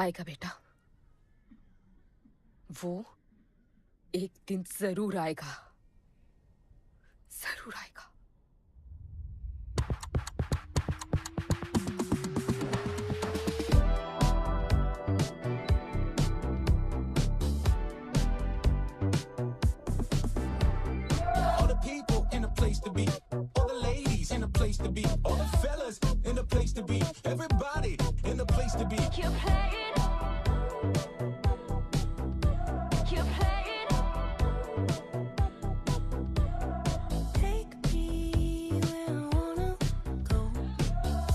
आएगा बेटा, वो एक दिन जरूर आएगा, जरूर आएगा। All the people in a place to be, all the ladies in a place to be, all the fellas in a place to be, everybody in a place to be. Keep playing. Keep playing. Take me where I wanna go.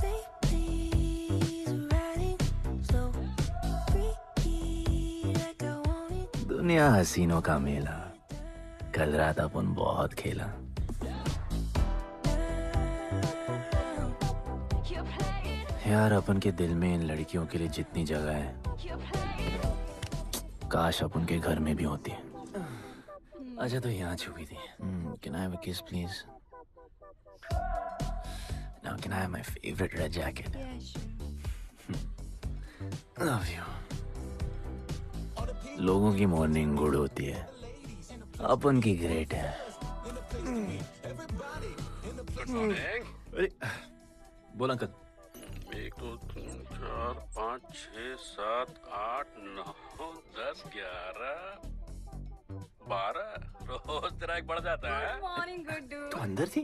Say please, riding slow. Freaky like I want it. दुनिया हसीनों का मेला, कल रात अपन बहुत खेला। Keep playing. यार अपन के दिल में इन लड़कियों के लिए जितनी जगह है, Keep playing. काश अपन के घर में भी होती। अच्छा तो यहाँ छुपी थी। Can I have a kiss please? Now can I have my favorite red jacket? Yeah, sure. Love you. लोगों की मॉर्निंग गुड होती है, अपन की ग्रेट है। अरे बोल अंकल। 1 2 3 4 5 6 7 8 9 10 11 12 रोज तेरा एक बढ़ जाता है। Morning, good dude. तो अंदर थी।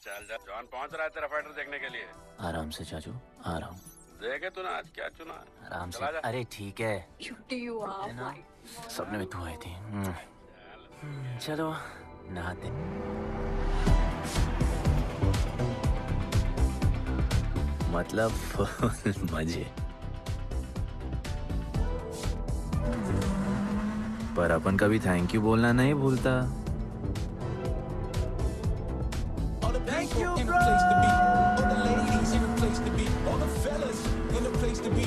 चल जा, जॉन पहुंच रहा है तेरा फाइटर देखने के लिए। आराम से चाचू, आराम। देखे तूने आज क्या चुना? आराम से। चला जा। अरे ठीक है, Cutie you are. ना सपने में तू आई थी। चलो नहाते। मतलब फुल मजे। पर अपन कभी थैंक यू बोलना नहीं भूलता। All the people in a place to be, all the ladies in a place to be, all the fellas in a place to be.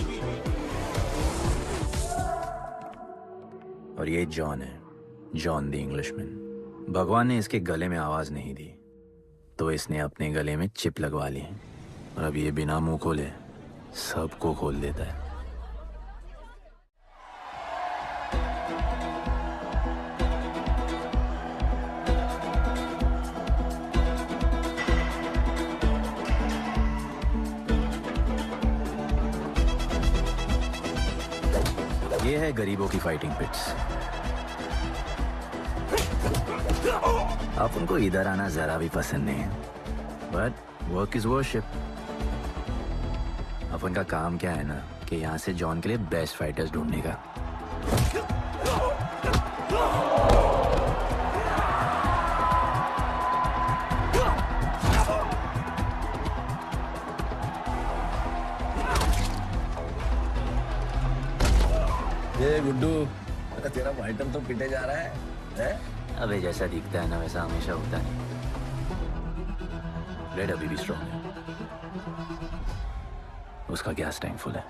और ये जॉन है, जॉन द इंग्लिशमैन। भगवान ने इसके गले में आवाज नहीं दी, तो इसने अपने गले में चिप लगवा ली, और अब ये बिना मुंह खोले सबको खोल देता है। ये है गरीबों की फाइटिंग पिट्स। आप उनको इधर आना जरा भी पसंद नहीं है, बट वर्क इज वर्शिप। अपन का काम क्या है ना कि यहाँ से जॉन के लिए बेस्ट फाइटर्स ढूंढने का। ये गुड्डू, तेरा फाइटर तो पिटे जा रहा है? अबे जैसा दिखता है ना वैसा हमेशा होता नहीं। रेड अभी भी स्ट्रॉन्ग है, उसका गैस टैंक फुल है।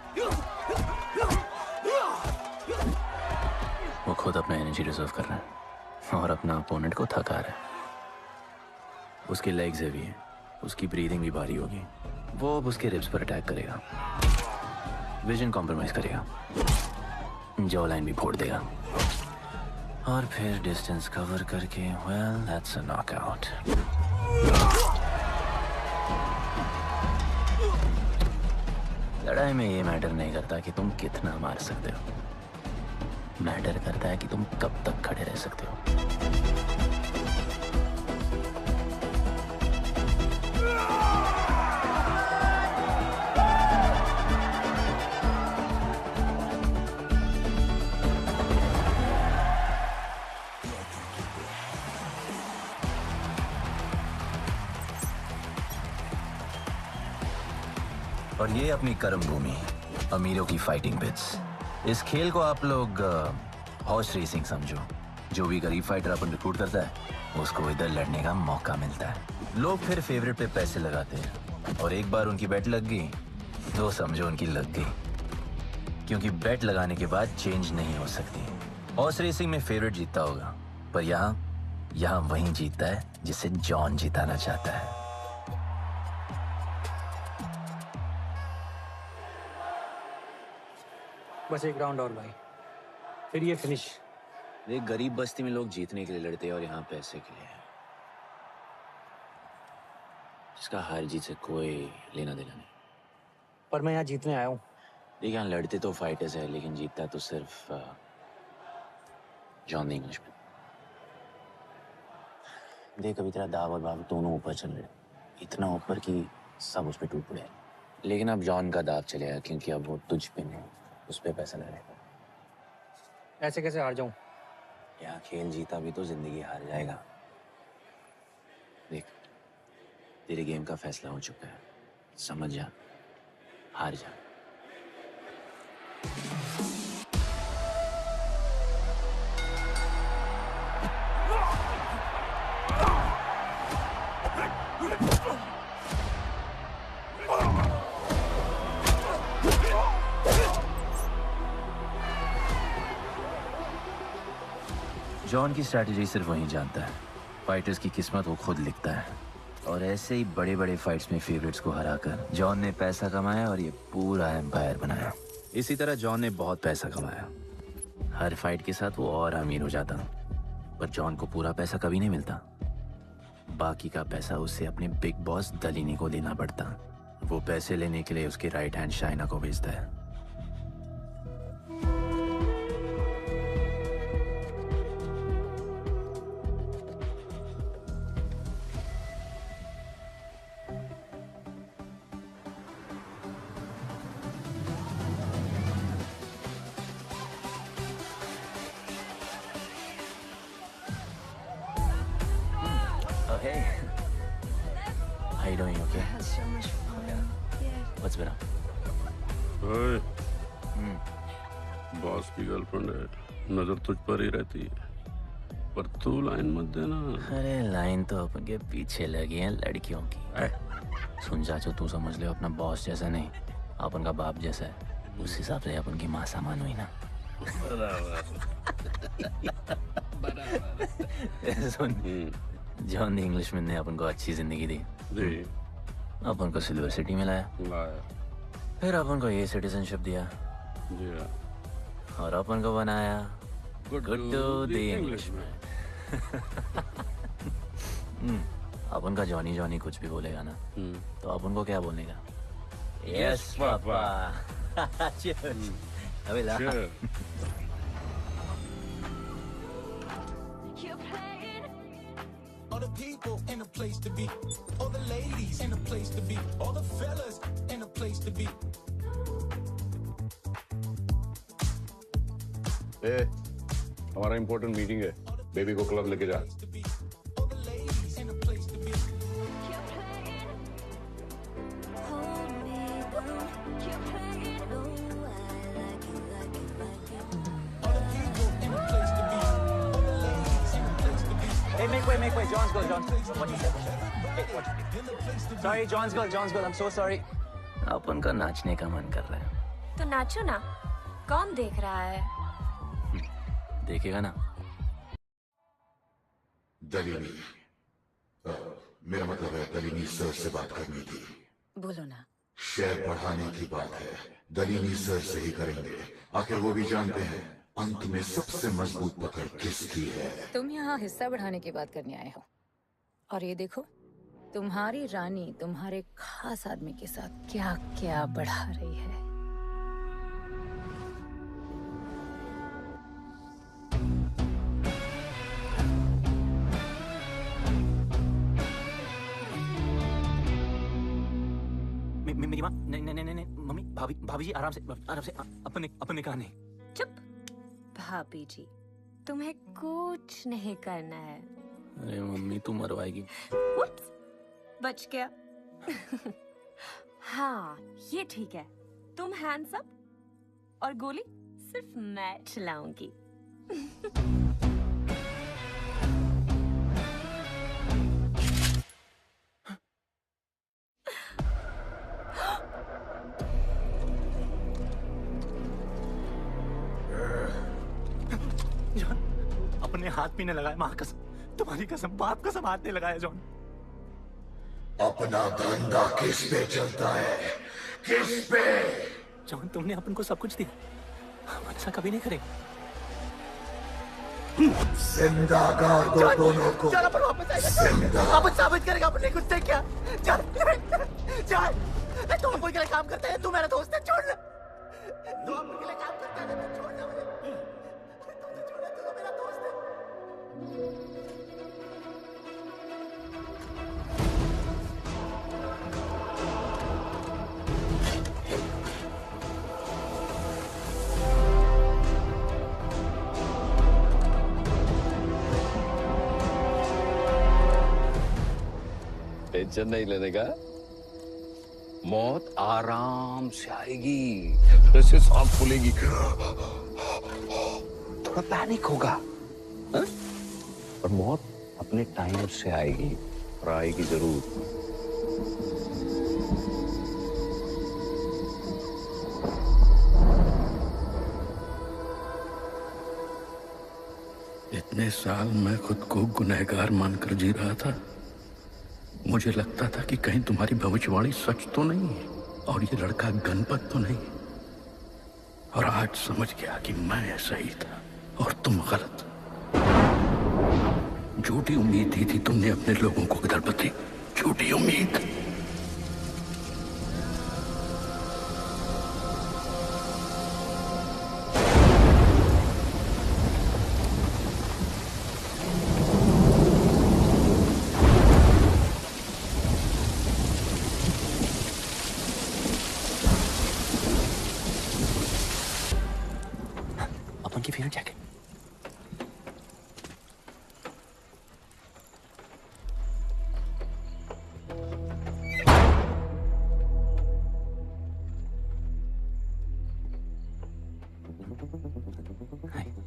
वो खुद अपना एनर्जी रिजर्व कर रहा है और अपना अपोनेंट को थका रहा है। उसकी लेग्स हेवी है, उसकी ब्रीदिंग भी भारी होगी। वो अब उसके रिब्स पर अटैक करेगा, विजन कॉम्प्रोमाइज करेगा, जॉ लाइन भी फोड़ देगा, और फिर डिस्टेंस कवर करके वेल दैट्स अ नॉकआउट। लड़ाई में ये मैटर नहीं करता कि तुम कितना मार सकते हो, मैटर करता है कि तुम कब तक खड़े रह सकते हो। और ये अपनी कर्म भूमि, अमीरों की फाइटिंग पिट्स। इस खेल को आप लोग हॉर्स रेसिंग समझो। जो भी गरीब फाइटर अपन रिक्रूट करता है उसको इधर लड़ने का मौका मिलता है। लोग फिर फेवरेट पे पैसे लगाते हैं, और एक बार उनकी बेट लग गई तो समझो उनकी लग गई, क्योंकि बेट लगाने के बाद चेंज नहीं हो सकती। हॉर्स रेसिंग में फेवरेट जीतता होगा, पर यहाँ वही जीतता है जिसे जॉन जिताना चाहता है। बस एक राउंड और भाई, फिर ये फिनिश। एक गरीब बस्ती में लोग जीतने के लिए लड़ते हैं और यहाँ पैसे के लिए। इसका हार जीत से कोई लेना देना नहीं। पर मैं यहाँ जीतने आया हूँ। देख, यहाँ लड़ते तो फाइटर्स है, लेकिन जीतता तो सिर्फ जॉन द इंग्लिशमैन। देख, अभी तेरा दाव और बाव दोनों ऊपर चल रहे, इतना ऊपर कि सब उस पर टूट पड़े। लेकिन अब जॉन का दाव चलेगा, क्योंकि अब वो तुझ पे नहीं, उस पे पैसा लगाएगा। ऐसे कैसे हार जाऊँ? यहाँ खेल जीता भी तो जिंदगी हार जाएगा। देख, तेरे गेम का फैसला हो चुका है, समझ जा, हार जा। जॉन की स्ट्रैटेजी सिर्फ वही जानता है। फाइटर्स की किस्मत वो खुद लिखता है। और ऐसे ही बड़े बड़े फाइट्स में फेवरेट्स को हराकर जॉन ने पैसा कमाया और ये पूरा एम्पायर बनाया। इसी तरह जॉन ने बहुत पैसा कमाया। हर फाइट के साथ वो और अमीर हो जाता, पर जॉन को पूरा पैसा कभी नहीं मिलता। बाकी का पैसा उसे अपने बिग बॉस दलीनी को देना पड़ता। वो पैसे लेने के लिए उसके राइट हैंड शाइना को भेजता है। Oh, hey. How you doing? You okay? So much fun. Yeah. What's been up? ओए, बॉस की गर्लफ्रेंड है, नजर तुझ पर ही रहती है, पर तू लाइन मत देना। अरे लाइन तो अपन के पीछे लगी है लड़कियों की। सुन चाचो, तू समझ ले अपना बॉस जैसा नहीं, अपन का बाप जैसा है। उस हिसाब से अपन की माँ सामान हुई ना। सुन, जॉन द इंग्लिशमैन ने अपन को अच्छी जिंदगी दी। अपन को सिल्वर सिटी में लाया, फिर अपन को ये सिटीजनशिप दिया, और अपन को बनाया गुड्डू द इंग्लिशमैन। अपन का जॉनी जॉनी कुछ भी बोलेगा ना, तो अपन को क्या बोलने का? Yes papa. अबे ला। You're playing. All the people in a place to be, all the ladies in a place to be, all the fellas in a place to be. ए, हमारा इम्पोर्टेंट मीटिंग है, बेबी को club लेके जा। All the ladies in a place to be. You're playing. Hold me down. You're playing. No, I like it, like it, like it. All the people in a place to be, all the ladies in a place to be. Hey, make way, John's girl, John's. What you said? Hey, what? Sorry, John's girl, I'm so sorry. अपन का नाचने का मन कर रहा है। तो नाचो ना, कौन देख रहा है? देखेगा ना। दलीनी, मेरा मतलब है दलीनी सर से बात करनी थी। बोलो ना। शेयर बढ़ाने की बात है, दलीनी सर से ही करेंगे। आखिर वो भी जानते हैं अंत में सबसे मजबूत पकड़ किसकी है। तुम यहाँ हिस्सा बढ़ाने की बात करने आए हो, और ये देखो तुम्हारी रानी तुम्हारे खास आदमी के साथ क्या क्या बढ़ा रही है। मेरी माँ, नहीं, मम्मी, भाभी जी, आराम से, अपने कहा नहीं। चुप। भाभी जी, तुम्हें कुछ नहीं करना है। अरे मम्मी, तू मरवाएगी। Whoops, बच गया। हाँ, ये ठीक है। तुम हैंड्स अप और गोली सिर्फ मैं चलाऊंगी। जॉन, अपने हाथ पीने लगाए, माँ कसम, तुम्हारी कसम, बाप कसम, हाथ नहीं लगाया जॉन। अपना धंधा किस पे चलता है, किस पे? जॉन, तुमने अपन को सब कुछ दिया, हम ऐसा कभी नहीं करेंगे। जिंदा कर दो दोनों को। चल अपन वापस आएगा। जिंदा। अपन साबित करेगा अपने खुद से क्या। चल चल। तू अपन के लिए काम करता है, तू मेरा दोस्त है, छोड़ ना। तू अपन के लिए काम करता है, तू छोड़ ना मुझे। तू छोड़ ना, तू तो मेरा दोस्त है। टेंशन नहीं लेने का, मौत आराम से आएगी, जैसे सांप फूलेगी, थोड़ा पैनिक होगा, हा? और मौत अपने टाइम से आएगी, और आएगी जरूर। इतने साल मैं खुद को गुनहगार मानकर जी रहा था। मुझे लगता था कि कहीं तुम्हारी भविष्यवाणी सच तो नहीं है और ये लड़का गणपत तो नहीं। और आज समझ गया कि मैं सही था और तुम गलत। झूठी उम्मीद दी थी तुमने अपने लोगों को दलपति, झूठी उम्मीद। अपन की फेवरेट जैकेट।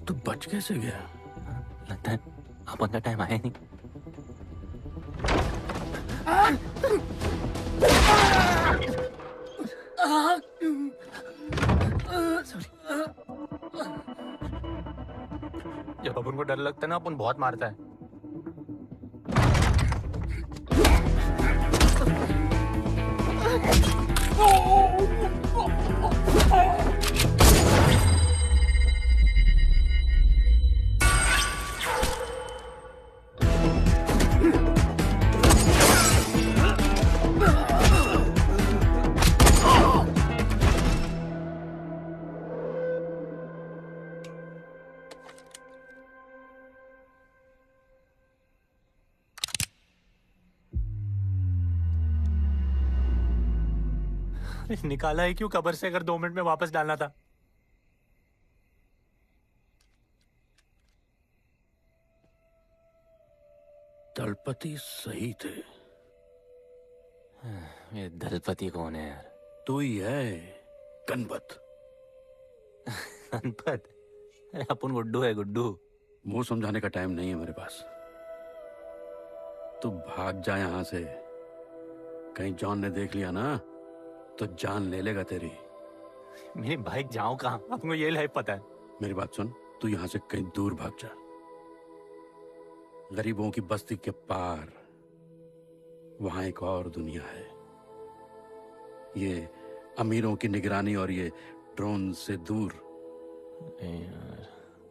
तू बच कैसे गया? लगता है अपन का टाइम आया नहीं। जब अपन को डर लगता है ना, अपन बहुत मारता है। निकाला है क्यों कब्र से, अगर 2 मिनट में वापस डालना था। दलपति सही थे। ये दलपति कौन है यार? तू ही है गणपत। गणपत? अरे अपन गुड्डू है, गुड्डू। मुंह समझाने का टाइम नहीं है मेरे पास। तू भाग जा यहां से। कहीं जॉन ने देख लिया ना तो जान ले लेगा तेरी। मेरी बाइक जाऊं कहाँ? आपको ये लाइफ पता है। मेरी बात सुन, तू यहां से कहीं दूर भाग जा। गरीबों की बस्ती के पार वहां एक और दुनिया है। ये अमीरों की निगरानी और ये ड्रोन से दूर।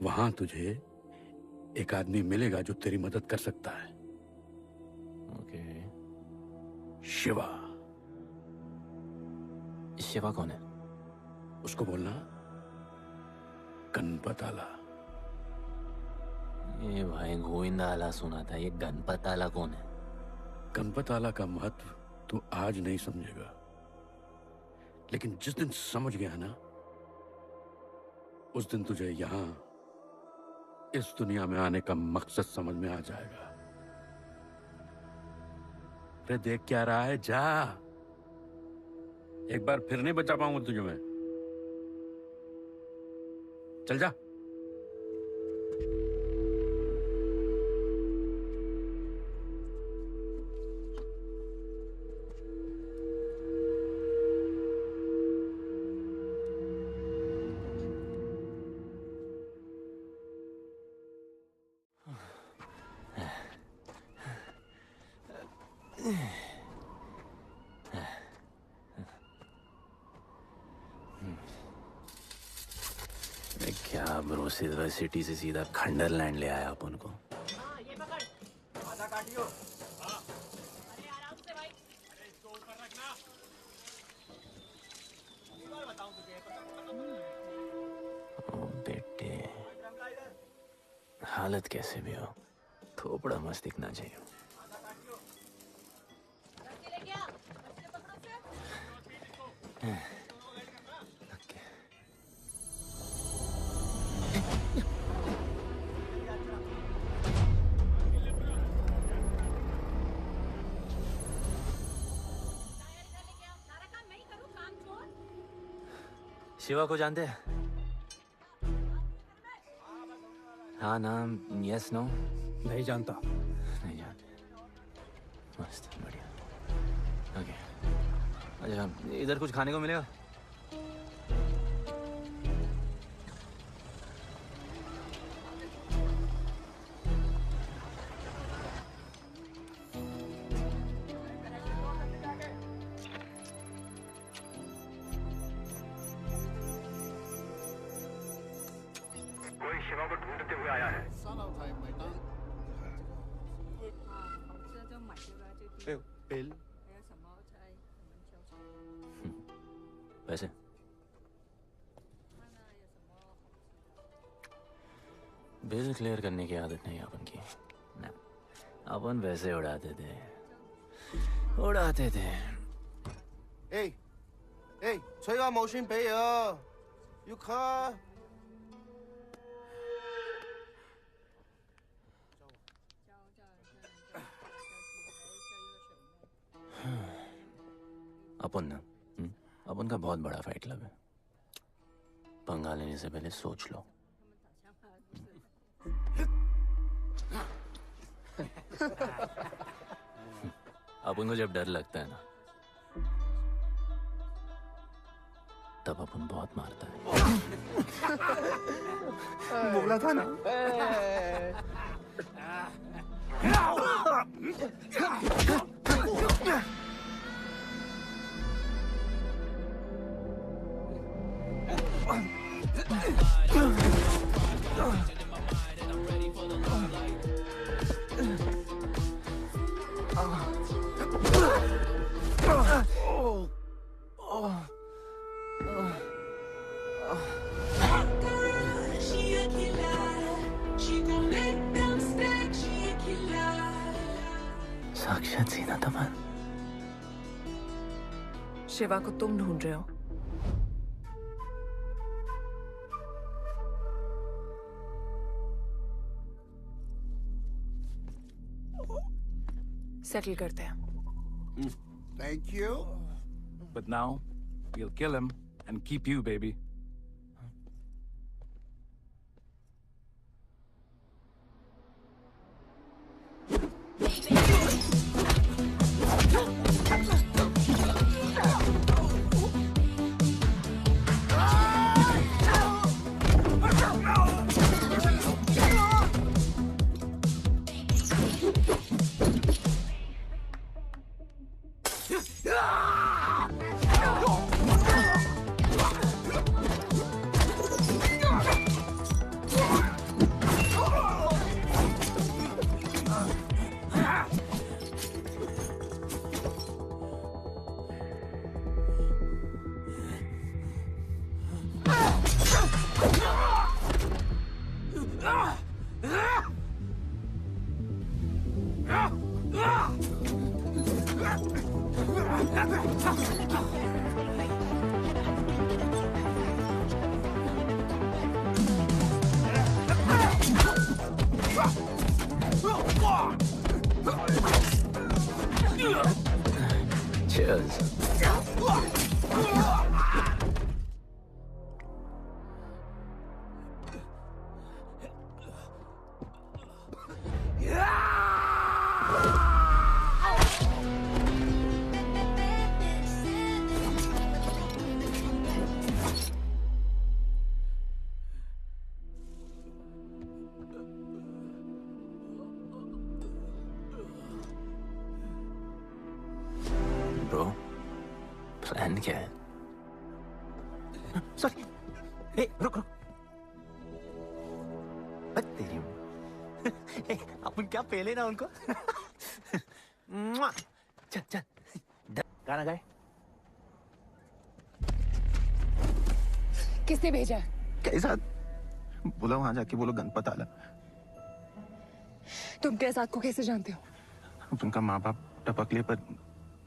वहां तुझे एक आदमी मिलेगा जो तेरी मदद कर सकता है। ओके। शिवा। शिवा कौन है? उसको बोलना गणपत आला। ये भाई गोविंदा आला सुना था, ये गणपत आला कौन है? गणपत आला का महत्व तू आज नहीं समझेगा, लेकिन जिस दिन समझ गया ना, उस दिन तुझे यहां इस दुनिया में आने का मकसद समझ में आ जाएगा। अरे देख क्या रहा है, जा। एक बार फिर नहीं बचा पाऊंगा तुझे मैं। चल जा। क्या ब्रो, सिल्वर सिटी से सीधा खंडरलैंड ले आया अपन को। ओ बेटे, हालत कैसे भी हो, थोपड़ा मस्त दिखना चाहिए। शिवा को जानते हैं? हाँ नाम, यस नो? नहीं जानता। नहीं जानते। मस्त, बढ़िया। ओके, अच्छा इधर कुछ खाने को मिलेगा? बिल। वैसे बिल क्लियर करने की आदत नहीं अपन की ना, अपन वैसे उड़ाते थे।催我冇錢俾啊，要卡。 अपन ना, अपन का बहुत बड़ा फाइट क्लब है। पंगा लेने से पहले सोच लो। अपन को जब डर लगता है ना, तब अपन बहुत मारता है। बोला था ना। साक्षात सीना तमन। शिवा को तुम ढूंढ रहे हो? सेटल करते हैं। Thank you. But now, we'll kill him and keep you, baby. Cheers. Bro, plan क्या है? सॉरी। रुक रुक। तेरी ए, अपन क्या पहले ना उनको मुआ। चल चल गाना गाए। किसने भेजा है? कैसा बोला वहां जाके बोलो गणपत आला। तुम कैसाद को कैसे जानते हो? अपन का माँ बाप टपकले पर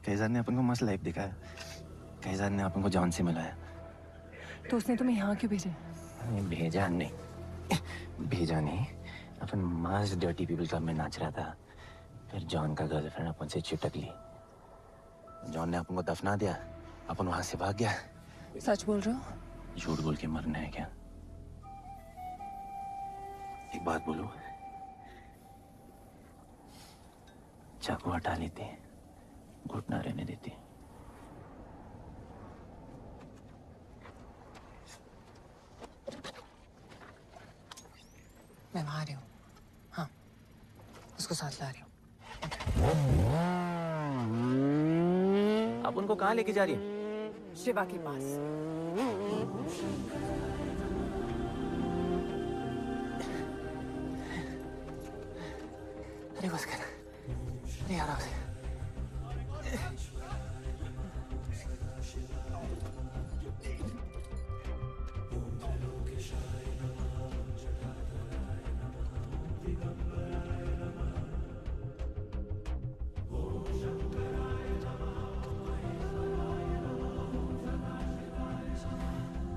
कैसाद ने अपन को मस्त लाइफ दिखाया। कैसाद ने अपन को जॉन से मिलाया। तो उसने तुम्हें यहाँ क्यों भेजा? भेजा नहीं, भेजा नहीं। अपन मस्त डर्टी पीपल क्लब में नाच रहा था, फिर जॉन का गर्लफ्रेंड अपन से चिपक ली। जॉन ने अपन को दफना दिया, अपन वहां से भाग गया। सच बोल रहे हो? झूठ बोल के मरना है क्या? एक बात बोलूं, चाकू हटा लेते, घुटना रहने देते। मैं वहां आ रही हूँ। हाँ, उसको साथ ला रही हूँ। आप उनको कहाँ लेके जा रही हैं? शिवा के पास। अरे बस कर, अरे आराम से।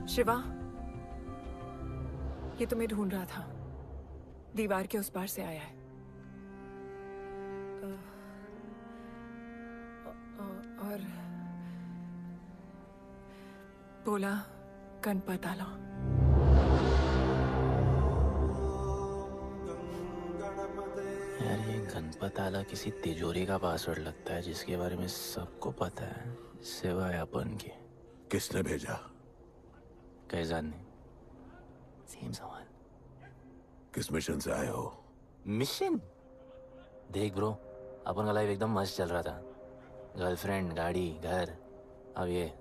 शिवा, ये तुम्हें ढूंढ रहा था। दीवार के उस पार से आया है। और बोला गणपत आला। यार ये गणपत आला किसी तिजोरी का पासवर्ड लगता है जिसके बारे में सबको पता है सिवाय अपन के। किसने भेजा? कैसाद ने। सेम सवाल। किस मिशन से आए हो? मिशन? देख ब्रो, अपन का लाइफ एकदम मस्त चल रहा था। गर्लफ्रेंड, गाड़ी, घर। अब ये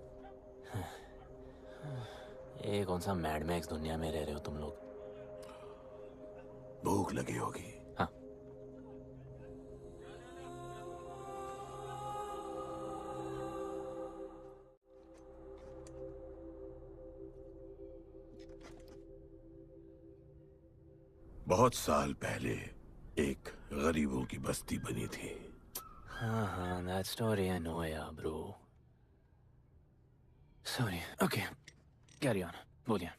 कौन सा मैड मैक्स दुनिया में रह रहे हो तुम लोग। भूख लगी होगी। हाँ। बहुत साल पहले एक गरीबों की बस्ती बनी थी। हाँ, that story I know, yeah, bro. Sorry. Okay, carry on. बोलिए।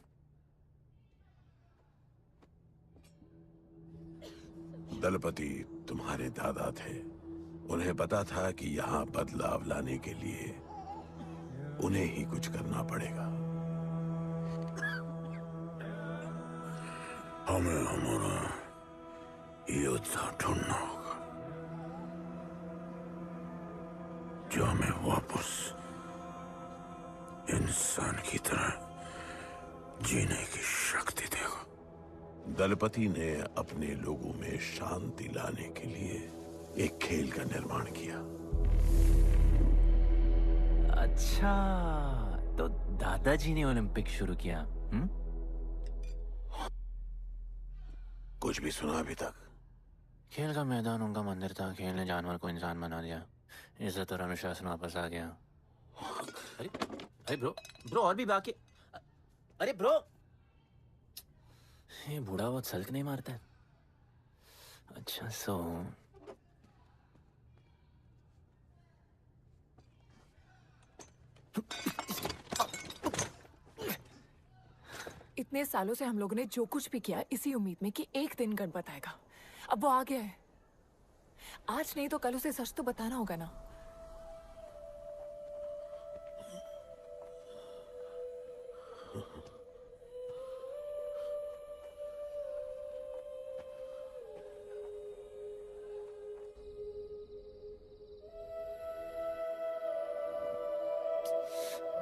दलपति तुम्हारे दादा थे। उन्हें पता था कि यहाँ बदलाव लाने के लिए उन्हें ही कुछ करना पड़ेगा। हमें हमारा योद्धा ढूंढना होगा जो हमें वापस इंसान की तरह जीने की शक्ति देगा। दलपति ने अपने लोगों में शांति लाने के लिए एक खेल का निर्माण किया। अच्छा, तो दादाजी ने ओलंपिक शुरू किया। कुछ भी सुना अभी तक? खेल का मैदान उनका मंदिर था। खेल ने जानवर को इंसान बना दिया। इज्जत और अनुशासन वापस आ गया। अरे अरे ब्रो और भी बाकी। अरे ब्रो, ये बूढ़ा बहुत सल्क नहीं मारता है। अच्छा सो इतने सालों से हम लोगों ने जो कुछ भी किया इसी उम्मीद में कि एक दिन गणपत आएगा। अब वो आ गया है। आज नहीं तो कल उसे सच तो बताना होगा ना।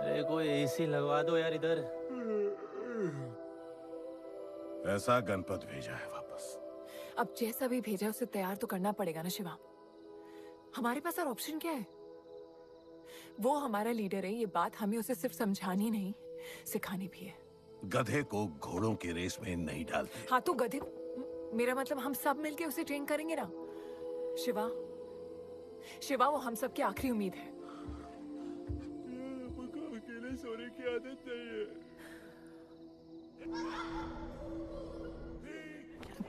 अरे कोई एसी लगवा दो यार इधर। ऐसा गणपत भेजा है वापस। अब जैसा भी भेजा उसे तैयार तो करना पड़ेगा ना शिवा। हमारे पास और ऑप्शन क्या है? वो हमारा लीडर है, ये बात हमें उसे सिर्फ समझानी नहीं सिखानी भी है। गधे को घोड़ों की रेस में नहीं डालते। हाँ तो गधे मेरा मतलब हम सब मिलके उसे ट्रेन करेंगे ना। शिवा, शिवा वो हम सब की आखिरी उम्मीद है। मुझको अकेले सोने की आदत नहीं है।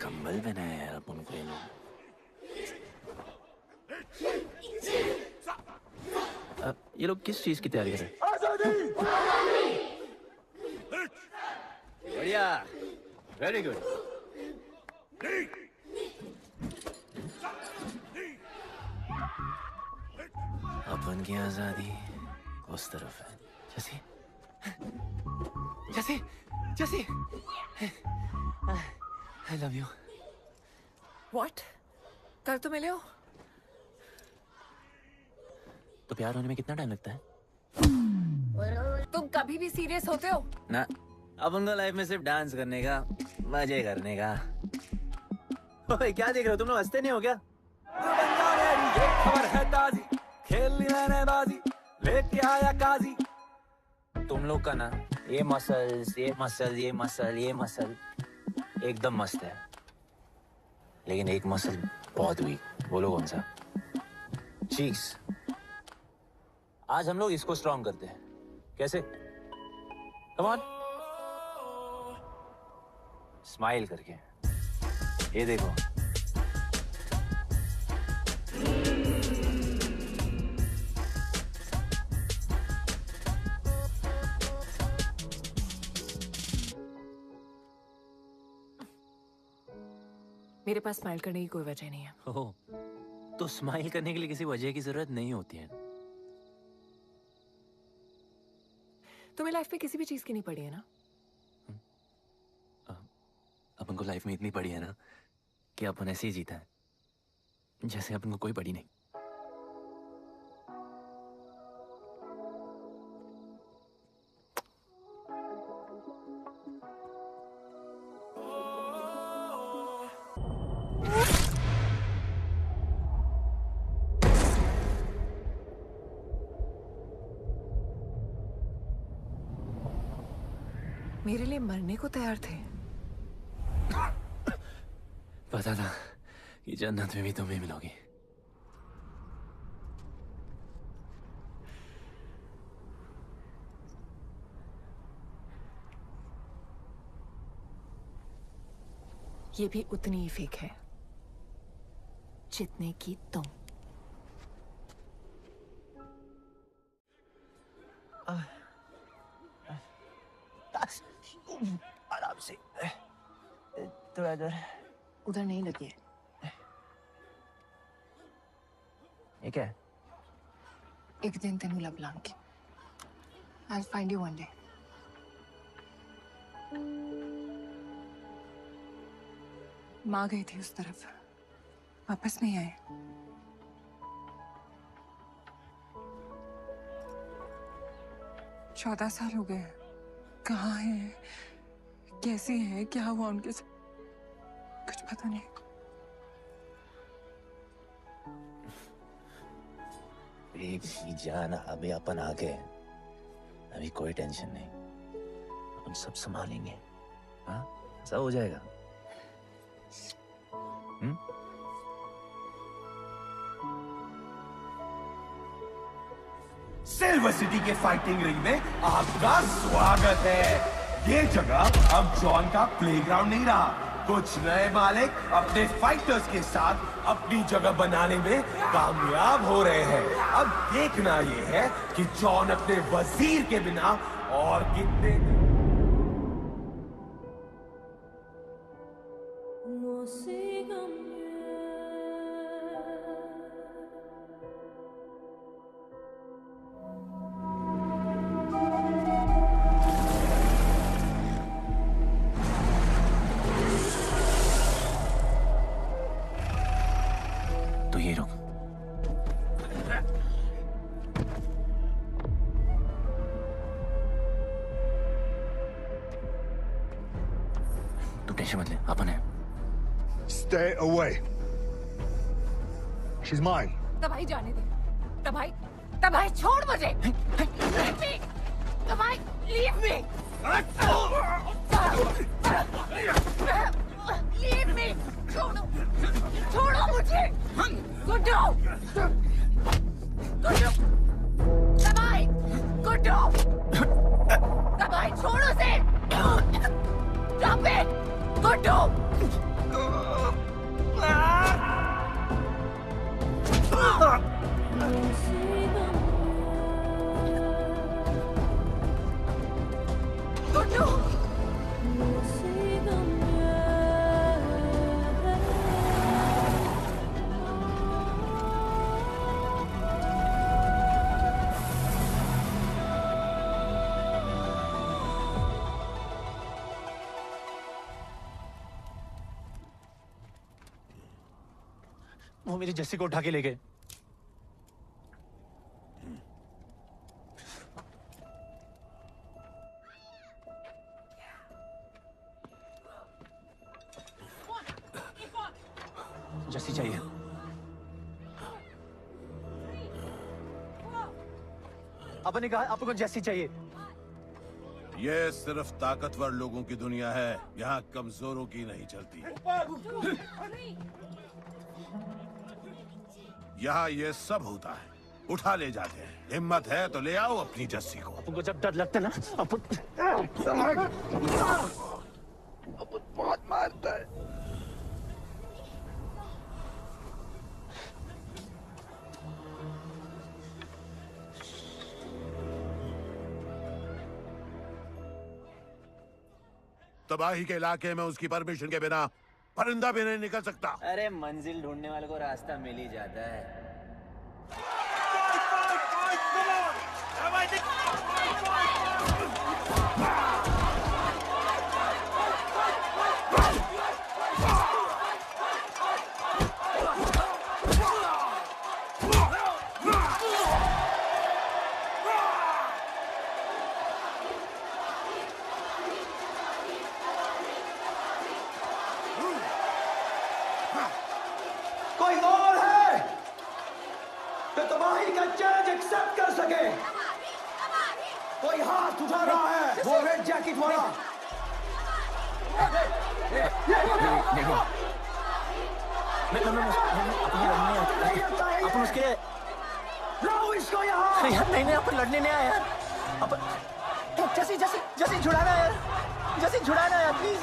कंबल बनाया यार अपन को ये लोग। ये लोग किस चीज की तैयारी कर रहे हैं? बढ़िया, वेरी गुड। अपन की आजादी उस तरफ है। जैसे जैसे जैसे आई लव यू। What? कल तो मिले हो। तो प्यार होने में कितना टाइम लगता है? तुम कभी भी सीरियस होते हो? ना, अपन को लाइफ में सिर्फ डांस करने का, मजे करने का। ओए क्या देख रहे हो तुम लोग, हंसते नहीं हो क्या? ये खबर है ताजी, खेलनी मैंने बाजी, लेके आया काजी। तुम लोग का ना ये मसल्स, ये मसल, ये मसल, ये मसल एकदम मस्त है, लेकिन एक मसल बहुत वीक। बोलो कौन सा? चीक्स। आज हम लोग इसको स्ट्रॉन्ग करते हैं। कैसे? कम ऑन, स्माइल करके। ये देखो, मेरे पास स्माइल करने की कोई वजह नहीं है। ओह, तो स्माइल करने के लिए किसी वजह की जरूरत नहीं होती है। तुम्हें लाइफ में किसी भी चीज की नहीं पड़ी है ना? अपन को लाइफ में इतनी पड़ी है ना कि अपन ऐसे ही जीता है जैसे अपन को कोई पड़ी नहीं। मेरे लिए मरने को तैयार थे। पता था कि जन्नत में भी तुम ही मिलोगी। ये भी उतनी ही फेक है जितने की तुम। आराम से, थोड़ा इधर। उधर नहीं लगी है। ये क्या है? एक दिन तेनू लब Langi. I'll find you one day. माँ गई थी उस तरफ, वापस नहीं आए। चौदह साल हो गए। कहाँ है, कैसी है, क्या हुआ उनके साथ, कुछ पता नहीं। बेबी जान, अभी अपन आ गए, अभी कोई टेंशन नहीं, अपन सब संभालेंगे। हाँ, सब हो जाएगा। सिल्वर सिटी के फाइटिंग रिंग में आपका स्वागत है। ये जगह अब जॉन का प्लेग्राउंड नहीं रहा। कुछ नए मालिक अपने फाइटर्स के साथ अपनी जगह बनाने में कामयाब हो रहे हैं। अब देखना ये है कि जॉन अपने वजीर के बिना और कितने तो ये रुक। तू टेंशन मत ले, अपन है। Stay away. She's mine. तबाही जाने दे। तबाही छोड़ मुझे। Leave me. तबाही, leave me. Leave me. Guddu! Guddu! वो मेरी जस्सी को उठा के ले गए। जस्सी चाहिए। अपन ने कहा आपको जस्सी चाहिए। ये सिर्फ ताकतवर लोगों की दुनिया है, यहाँ कमजोरों की नहीं चलती। यहाँ ये सब होता है, उठा ले जाते हैं। हिम्मत है तो ले आओ अपनी जस्सी को। आपको जब डर लगता है ना, अपन बहुत मारता है। तबाही के इलाके में उसकी परमिशन के बिना परिंदा भी नहीं निकल सकता। अरे मंजिल ढूंढने वाले को रास्ता मिल ही जाता है। कोई और है जो तबाही का चैलेंज एक्सेप्ट कर सके? कोई हाथ उठा रहा है? वो रेड जैकेट वाला। अपन उसके लाओ इसको यहाँ। यार नहीं अपन लड़ने नहीं आया यार। अपन जैसी जैसी जैसी छुड़ाना यार, जैसी छुड़ाना यार प्लीज।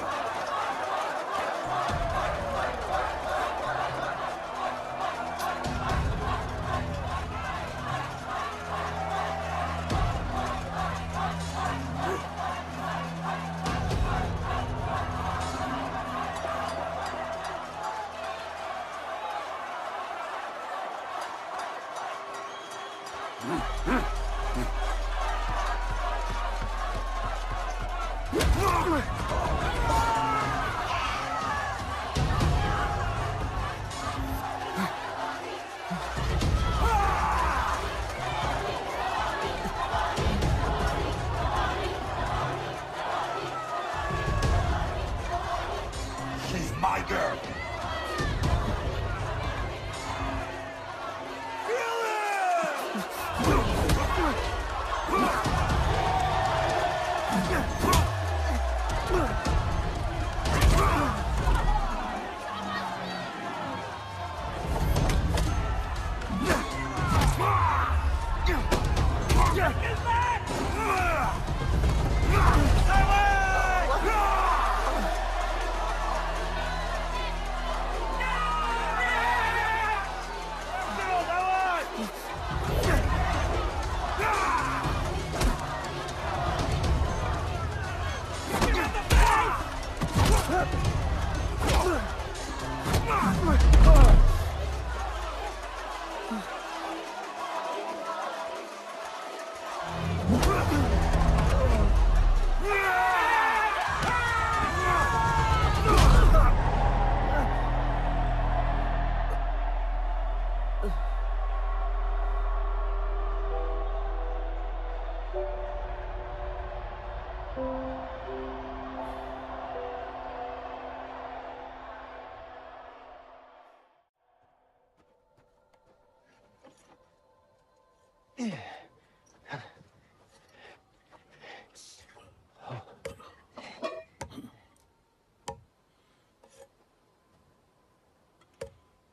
She's my girl.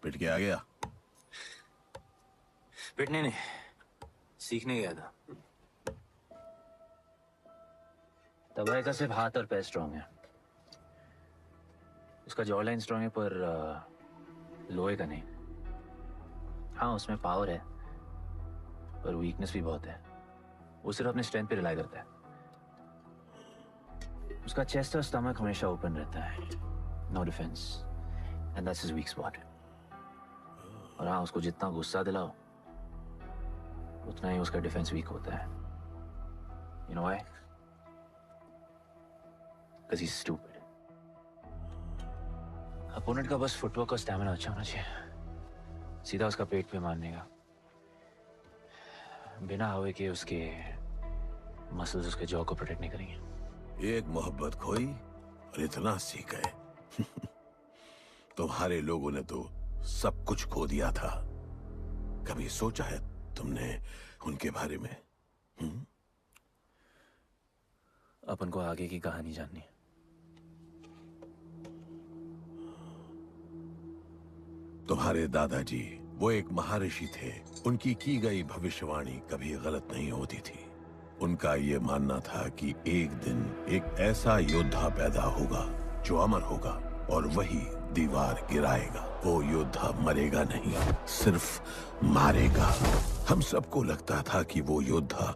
पिट के आ गया। पिटने नहीं, सीखने गया था। तबाही का सिर्फ हाथ और पैर स्ट्रांग है, उसका जॉ लाइन स्ट्रांग है पर लोहे का नहीं। हाँ उसमें पावर है पर वीकनेस भी बहुत है। वो सिर्फ अपने स्ट्रेंथ पे रिलाई करता है। उसका चेस्ट और स्टमक हमेशा ओपन रहता है। No defence and that's his weak spot. और हाँ उसको जितना गुस्सा दिलाओ उतना ही उसका डिफेंस वीक होता है। You know why? Because he is stupid. Opponent का बस फुटवर्क और स्टैमिना अच्छा होना चाहिए। सीधा उसका पेट पे मारने का, बिना हवा के उसके मसल्स उसके जॉ को प्रोटेक्ट नहीं करेंगे। एक मोहब्बत खोई और इतना सीख गए। तुम्हारे लोगों ने तो सब कुछ खो दिया था। कभी सोचा है तुमने उनके बारे में? अपन को आगे की कहानी जाननी है। तुम्हारे दादाजी वो एक महर्षि थे। उनकी की गई भविष्यवाणी कभी गलत नहीं होती थी। उनका ये मानना था कि एक दिन एक ऐसा योद्धा पैदा होगा जो अमर होगा और वही दीवार गिराएगा। वो योद्धा मरेगा नहीं, सिर्फ मारेगा। हम सबको लगता था कि वो योद्धा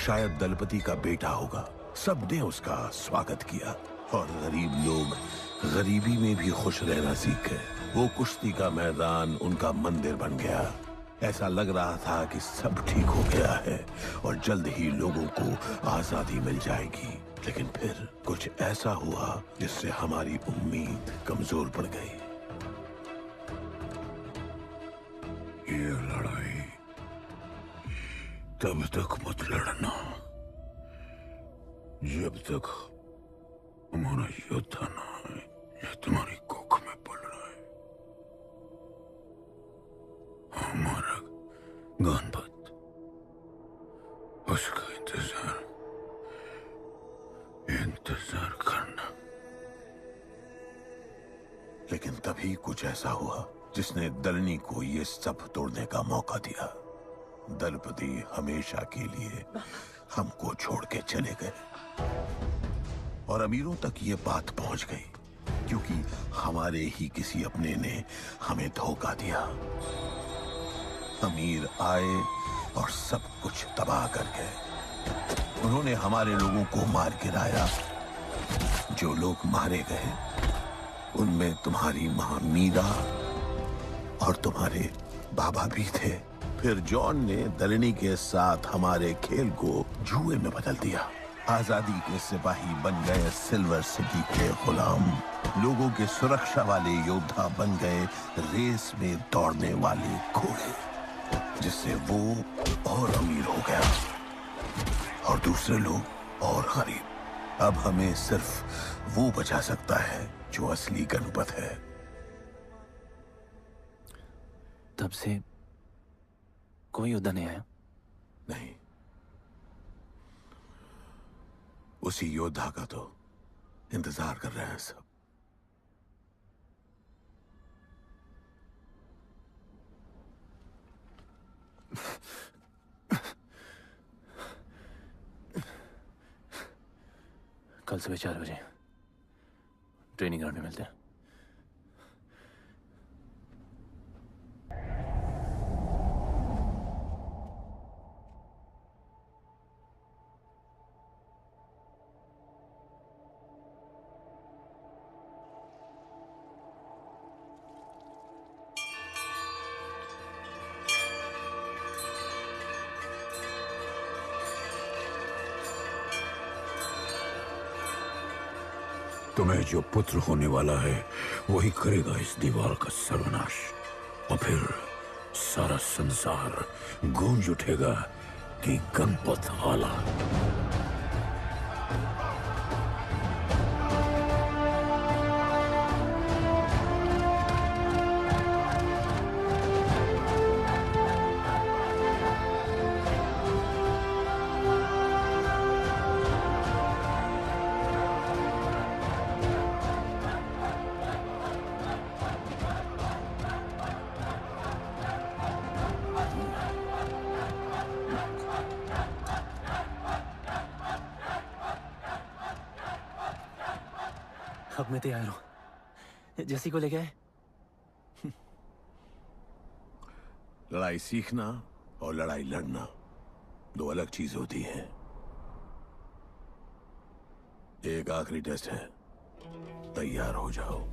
शायद दलपति का बेटा होगा। सबने उसका स्वागत किया और गरीब लोग गरीबी में भी खुश रहना सीख गए। वो कुश्ती का मैदान उनका मंदिर बन गया। ऐसा लग रहा था कि सब ठीक हो गया है और जल्द ही लोगों को आजादी मिल जाएगी। लेकिन फिर कुछ ऐसा हुआ जिससे हमारी उम्मीद कमजोर पड़ गई। ये लड़ाई तब तक मत लड़ना जब तक हमारा योद्धा ना आए या तुम्हारी कोख में पड़ रहा है। हमारा गणपत, उसका इंतजार करना। लेकिन तभी कुछ ऐसा हुआ जिसने दलनी को ये सब तोड़ने का मौका दिया। दलपति हमेशा के लिए हमको छोड़ के चले गए और अमीरों तक ये बात पहुंच गई क्योंकि हमारे ही किसी अपने ने हमें धोखा दिया। अमीर आए और सब कुछ तबाह कर गए। उन्होंने हमारे लोगों को मार गिराया। जो लोग मारे गए उनमें तुम्हारी मां मीरा और तुम्हारे बाबा भी थे। फिर जॉन ने दलनी के साथ हमारे खेल को जुए में बदल दिया। आजादी के सिपाही बन गए सिल्वर सिटी के गुलाम। लोगों के सुरक्षा वाले योद्धा बन गए रेस में दौड़ने वाले घोड़े, जिससे वो और अमीर हो गया और दूसरे लोग और गरीब। अब हमें सिर्फ वो बचा सकता है जो असली गणपत है। तब से कोई योद्धा नहीं आया? नहीं, उसी योद्धा का तो इंतजार कर रहे हैं सब। कल सुबह 4 बजे ट्रेनिंग ग्राउंड में मिलते हैं। तुम्हें जो पुत्र होने वाला है वही करेगा इस दीवार का सर्वनाश। और फिर सारा संसार गूंज उठेगा कि गणपत आला। अब मैं तैयार हूं। जैसी को ले गए? लड़ाई सीखना और लड़ाई लड़ना दो अलग चीज होती हैं। एक आखिरी टेस्ट है, तैयार हो जाओ।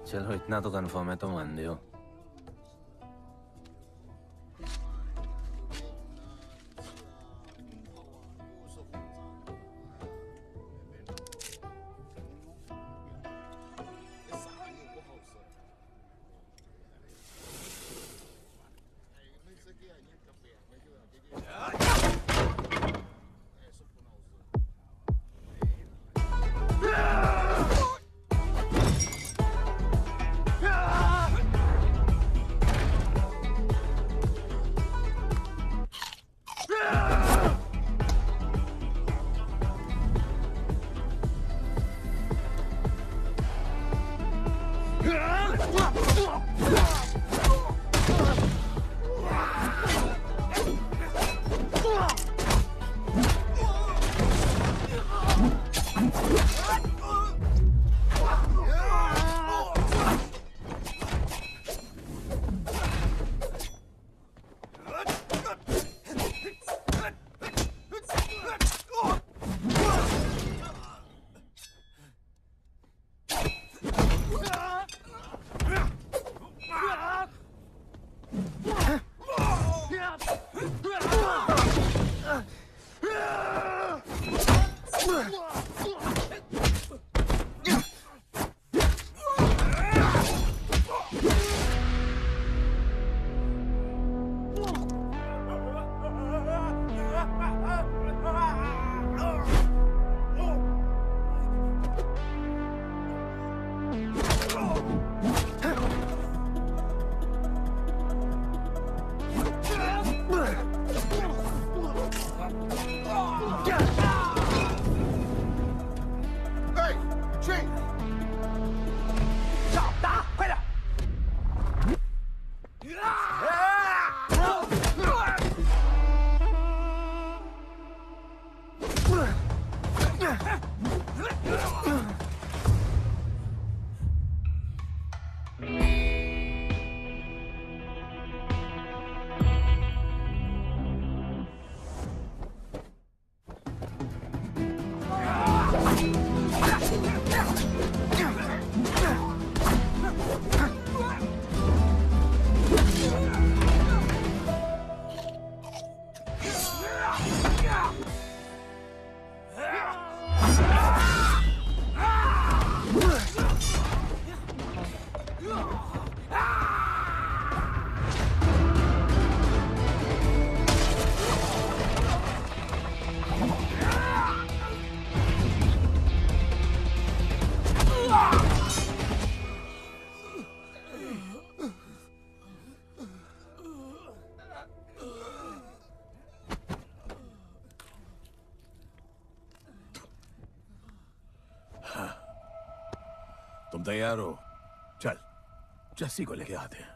चलो इतना तो कंफर्म है, तो मान दो। तुम तैयार हो? चल जस्सी को लेके आते हैं।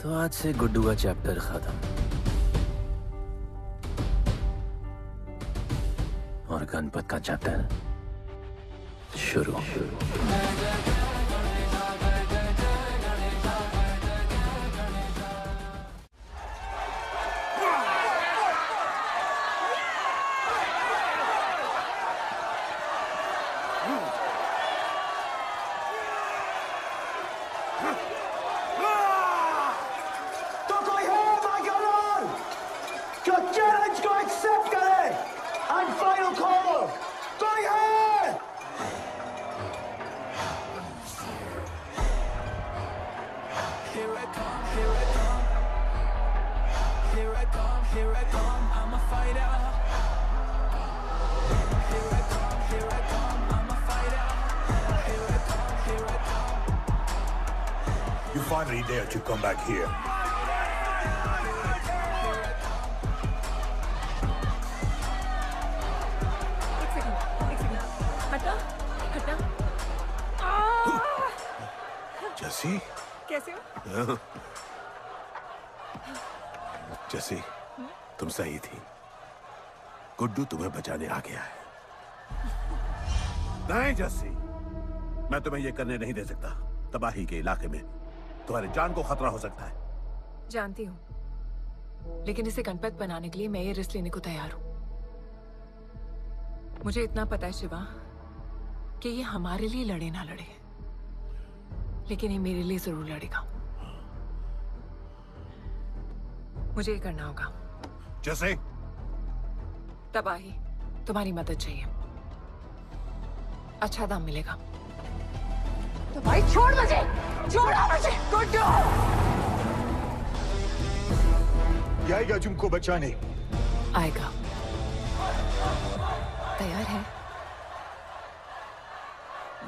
तो आज से गुड्डू का चैप्टर खत्म और गणपत का चैप्टर शुरू। तो कोई है माइकल जो challenge finally dared to come back here. एक सेकंड हटा हटा जैसी कैसे हो? जैसी तुम सही थी। गुड्डू तुम्हें बचाने आ गया है। नहीं जैसी, मैं तुम्हें यह करने नहीं दे सकता। तबाही के इलाके में तुम्हारी जान को खतरा हो सकता है। जानती हूँ, लेकिन इसे गणपत बनाने के लिए मैं ये रिस्क लेने को तैयार हूँ। मुझे इतना पता है शिवा कि ये हमारे लिए लड़े ना लड़े, लेकिन ये मेरे लिए जरूर लड़ेगा। मुझे ये करना होगा। जैसे तबाही, तुम्हारी मदद चाहिए। अच्छा दाम मिलेगा। तो भाई छोड़ मुझे, छोड़ो मुझे। गुड्डू ये आएगा तुमको बचाने। आएगा। तैयार है?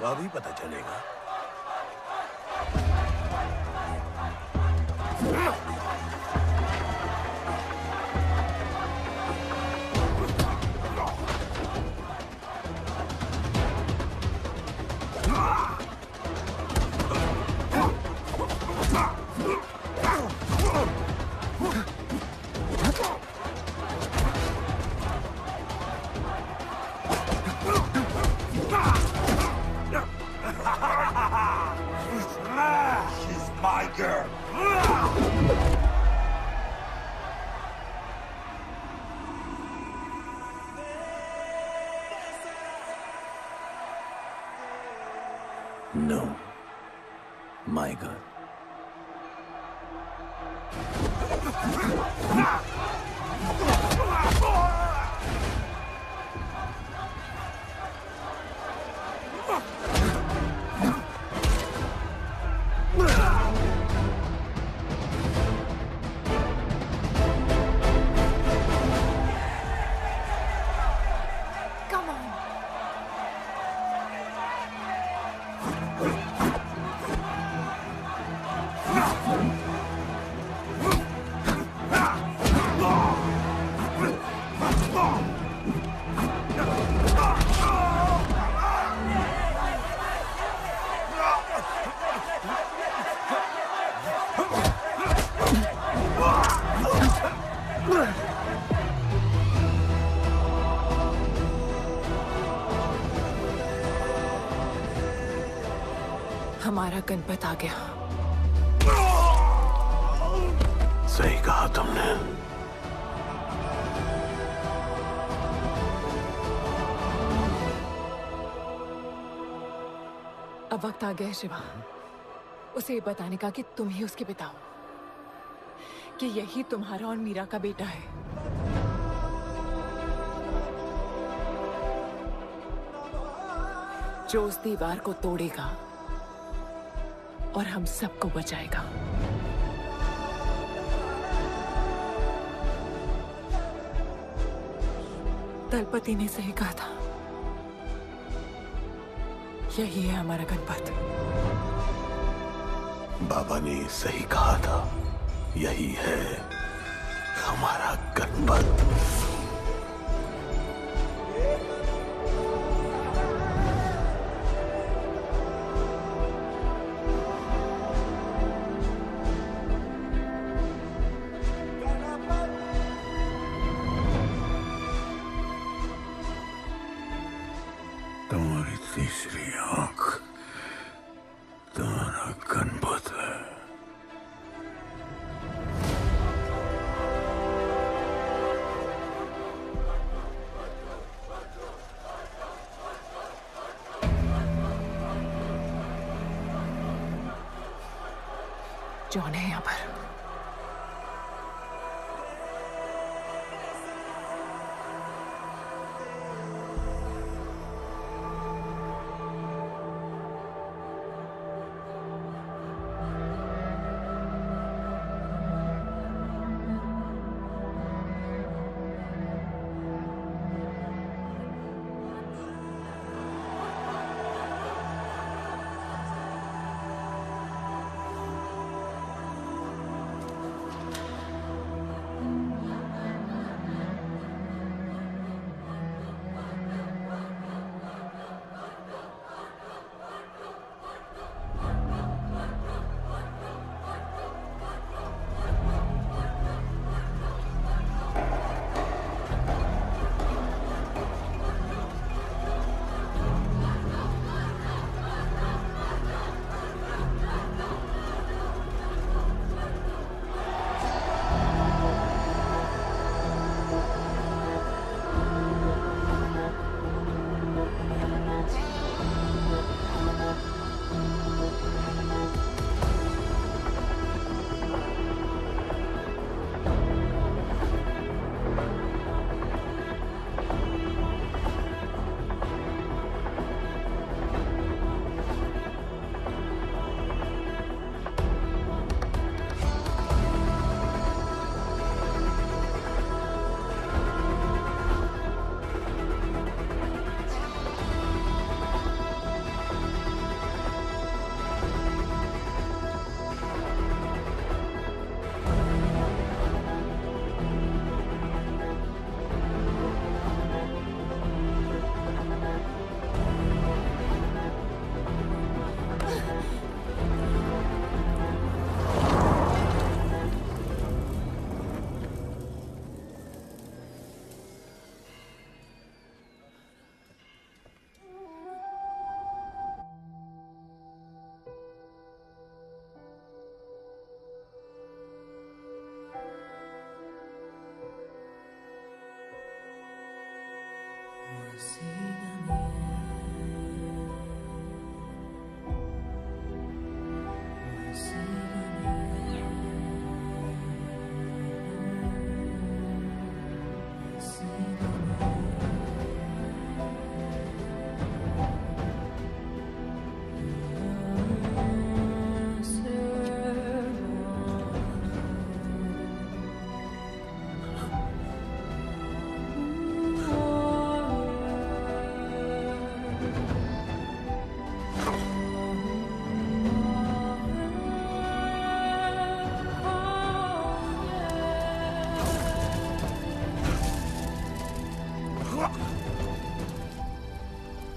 वह भी पता चलेगा। She's my girl. No, my girl. Come on. हमारा गणपत आ गया। सही कहा तुमने। अब वक्त आ गया है शिवा, उसे ये बताने का कि तुम ही उसके पिता हो, कि यही तुम्हारा और मीरा का बेटा है। जो उस दीवार को तोड़ेगा और हम सबको बचाएगा। दलपति ने सही कहा था, यही है हमारा गणपत। बाबा ने सही कहा था, यही है हमारा गणपत। तुम्हारी तीसरी आंख तुम्हारा गणपत है। जॉन है यहाँ पर।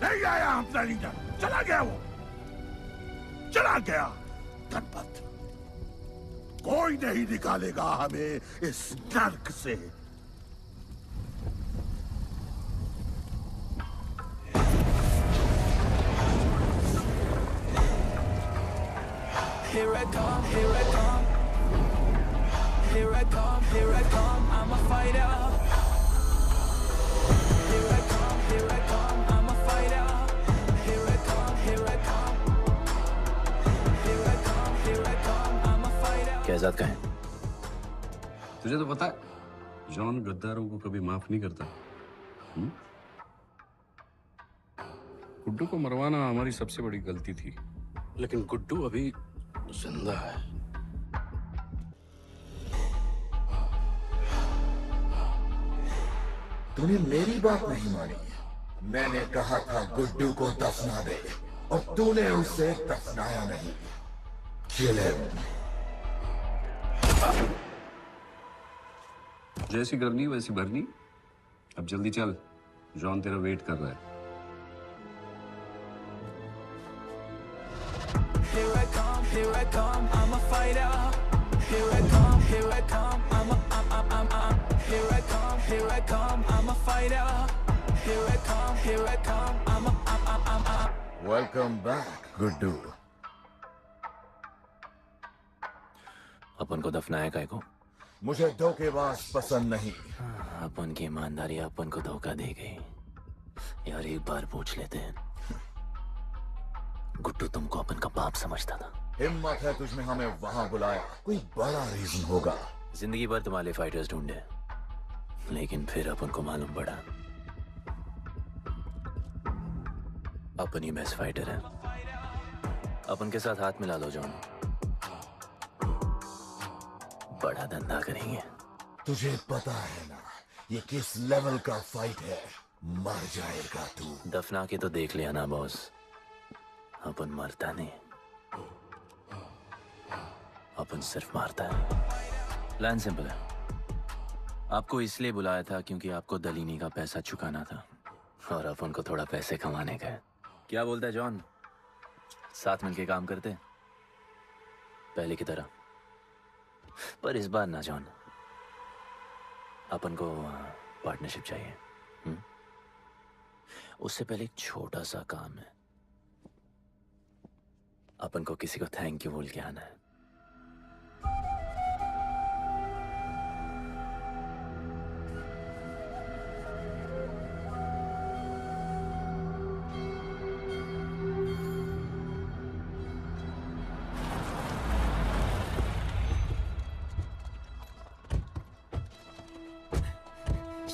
नहीं आया अपना लीडर, चला गया वो, चला गया। गणपत, कोई नहीं निकालेगा हमें इस नर्क से। Here I come, here I come. Here I come, here I come. I'm a fighter. Here I come, here I come. I'm a fighter. Here I come, here I come. Here I come, here I come. I'm a fighter. Kaizad का है? तुझे तो पता है, John गद्दारों को कभी माफ नहीं करता। गुड्डू को मरवाना हमारी सबसे बड़ी गलती थी, लेकिन गुड्डू अभी जिंदा है। तूने मेरी बात नहीं मानी। मैंने कहा था गुड्डू को दफना दे, और तूने उसे दफनाया नहीं। Kill him. जैसी करनी वैसी भरनी। अब जल्दी चल, जॉन तेरा वेट कर रहा है। Here I come, here I come. I'm a fighter. Here I come, here I come. I'm here I come, here I come. I'm a fighter. Here I come, here I come. I'm Welcome back, Guddu. अपन को दफनाया काय को? मुझे धोखेबाज पसंद नहीं। अपन की ईमानदारी अपन को धोखा दे गई। यार एक बार पूछ लेते हैं, गुड्डू तुमको अपन का बाप समझता था। हिम्मत है तुझने हमें वहां बुलाया, कोई बड़ा रीजन होगा। जिंदगी भर तुम्हारे फाइटर्स ढूंढे, लेकिन फिर अपन को मालूम पड़ा अपन ही बेस्ट फाइटर है। अपन के साथ हाथ मिला लो जॉन, बड़ा धंधा करेंगे। तुझे पता है ना ये किस लेवल का फाइट है? मर जाएगा तू। दफना के तो देख लिया ना बॉस, अपन मरता नहीं, अपन सिर्फ मारता है। प्लान सिंपल है, आपको इसलिए बुलाया था क्योंकि आपको दलीनी का पैसा चुकाना था, और अपन को थोड़ा पैसे कमाने का है। क्या बोलता है जॉन, साथ मिलके काम करते पहले की तरह? पर इस बार ना जॉन, अपन को पार्टनरशिप चाहिए। उससे पहले एक छोटा सा काम है, अपन को किसी को थैंक यू बोल के आना है।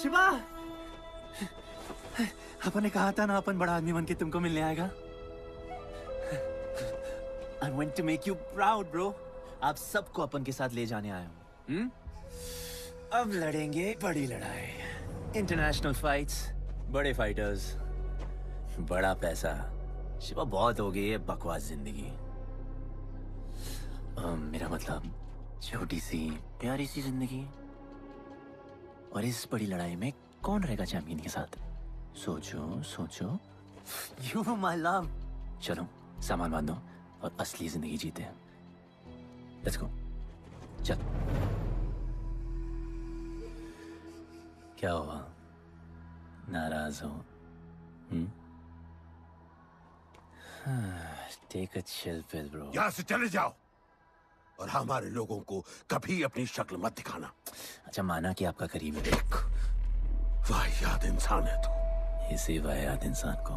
शिवा, अपन ने कहा था ना अपन बड़ा आदमी बन के तुमको मिलने आएगा। I want to make you proud, bro. आप सबको अपन के साथ ले जाने आया हूँ। अब लड़ेंगे बड़ी लड़ाई, इंटरनेशनल फाइट्स, बड़े फाइटर्स, बड़ा पैसा। शिवा बहुत हो गई है बकवास जिंदगी। मेरा मतलब छोटी सी प्यारी सी जिंदगी, और इस बड़ी लड़ाई में कौन रहेगा चैंपियन के साथ? सोचो सोचो। You my love. चलो सामान बांधो और असली जिंदगी जीते हैं। Let's go. चल। क्या हुआ, नाराज हो? Take a chill pill bro. यहाँ से चले जाओ, और हमारे लोगों को कभी अपनी शक्ल मत दिखाना। अच्छा माना कि आपका करीबी। वाहियात इंसान है तू। इसी वाहियात इंसान को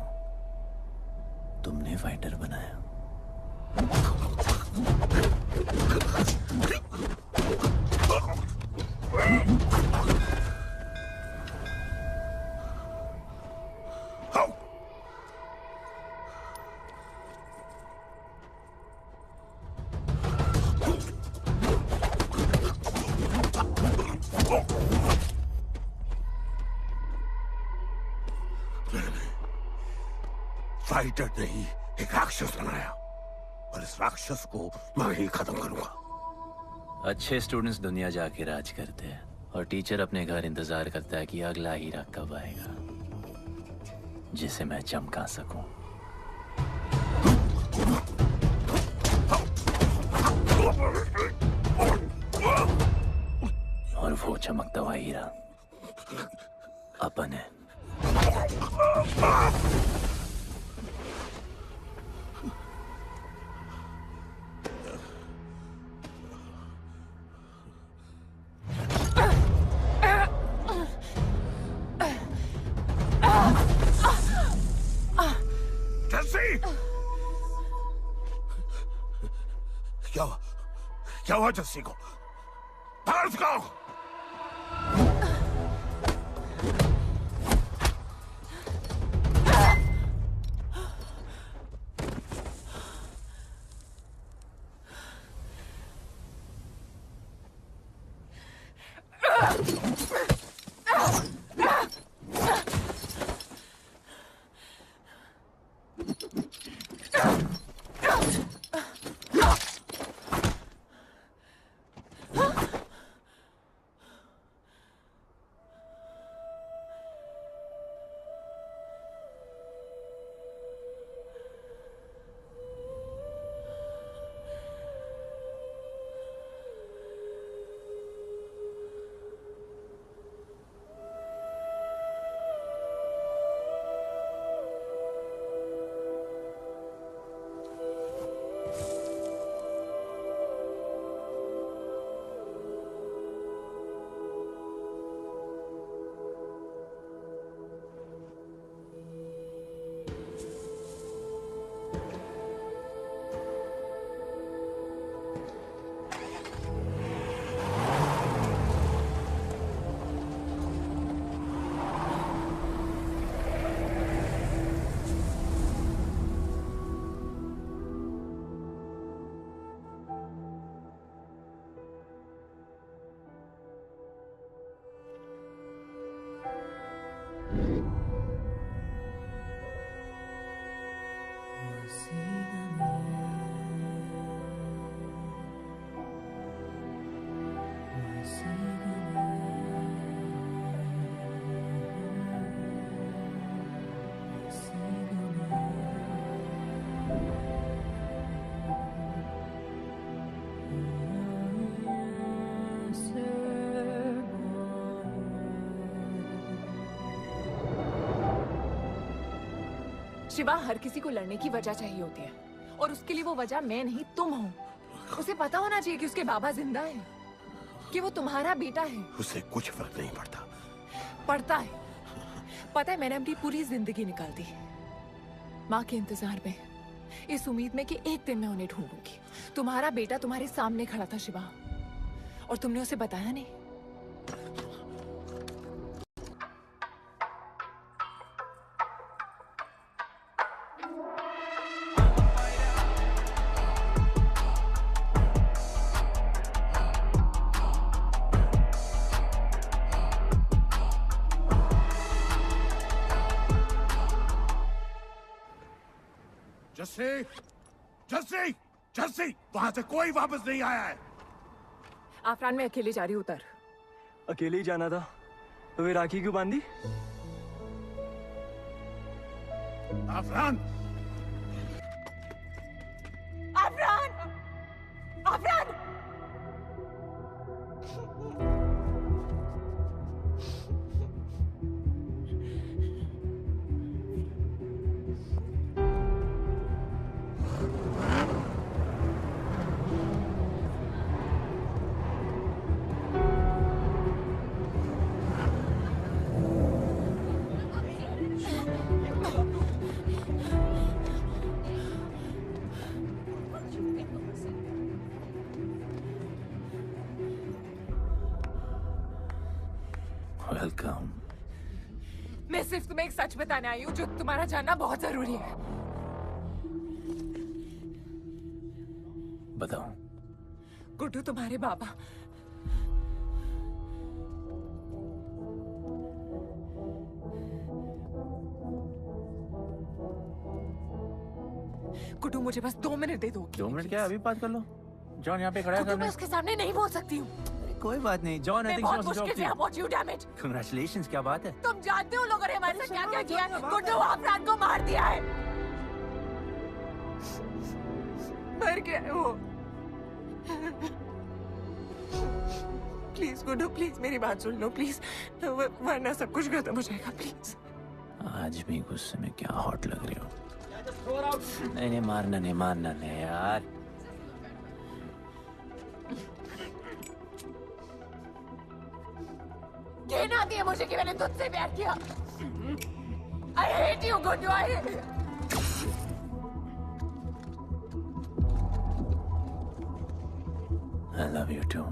तुमने फाइटर बनाया। फाइटर नहीं, एक राक्षस बनाया और इस राक्षस को मैं ही खत्म करूंगा। अच्छे स्टूडेंट्स दुनिया जाके राज करते हैं और टीचर अपने घर इंतजार करता है कि अगला हीरा कब आएगा जिसे मैं चमका सकूं। और वो चमकता हुआ हीरा अपन है। क्या हुआ जस्सी को? पकड़ उसको! शिवा, हर किसी को लड़ने की वजह चाहिए होती है और उसके लिए वो वजह मैं नहीं तुम हो। उसे पता होना चाहिए कि उसके बाबा जिंदा है, कि वो तुम्हारा बेटा है। उसे कुछ फर्क नहीं पड़ता। पड़ता है। पता है, मैंने अपनी पूरी जिंदगी निकाल दी माँ के इंतजार में, इस उम्मीद में कि एक दिन मैं उन्हें ढूंढूंगी। तुम्हारा बेटा तुम्हारे सामने खड़ा था शिवा, और तुमने उसे बताया नहीं। जस्सी, जस्सी, जस्सी, वहां से कोई वापस नहीं आया है। आफरान, मैं अकेले जा रही हूँ। उतर। अकेले ही जाना था तो वे राखी क्यों बांधी? आफरान, आफरान, आफरान! वेलकम। मैं सिर्फ तुम्हें एक सच बताने आई हूँ जो तुम्हारा जानना बहुत जरूरी है। बताओ। गुड्डू तुम्हारे बाबा गुड्डू, मुझे बस 2 मिनट दे दो। 2 मिनट क्या, अभी बात कर लो। जॉन यहाँ पे खड़ा है गुड्डू, सामने। मैं उसके सामने नहीं बोल सकती हूँ। कोई बात नहीं जॉन, मैं बहुत मुश्किल say about you, damn it. Congratulations, क्या बात है। तुम जानते हो लोगों ने हमारे साथ क्या क्या किया है? गुड्डू आफरान को मार दिया है। मर गया है वो। प्लीज गुड्डू, प्लीज मेरी बात सुन लो प्लीज, वरना सब कुछ खत्म हो जाएगा प्लीज। आज भी गुस्से में क्या हॉट लग रही हो। नहीं मारना नहीं यार। कहन आती है मुझे कि मैंने तुझसे प्यार किया। I hate you, Guddu, I hate you. I love you too.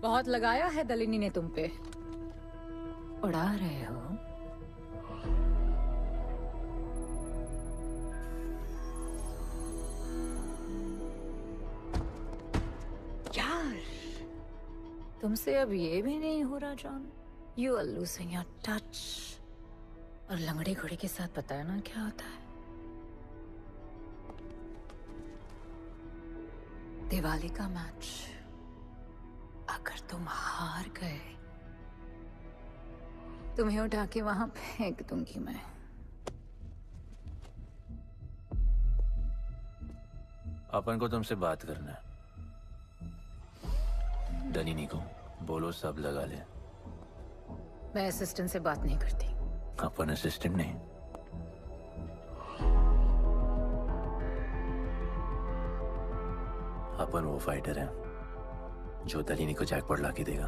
बहुत लगाया है दलिनी ने तुम पे। उड़ा रहे हो। यार, तुमसे अब ये भी नहीं हो रहा John. You are losing your touch. और लंगड़े घोड़े के साथ पता है ना क्या होता है। दिवाली का मैच अगर तुम हार गए, तुम्हें उठा के वहां फेंक दूंगी मैं। अपन को तुमसे बात करना है। दलिनी को बोलो सब लगा ले। मैं असिस्टेंट से बात नहीं करती। अपन असिस्टेंट नहीं, अपन वो फाइटर है जो दलिनी को जैकपॉट लाके देगा।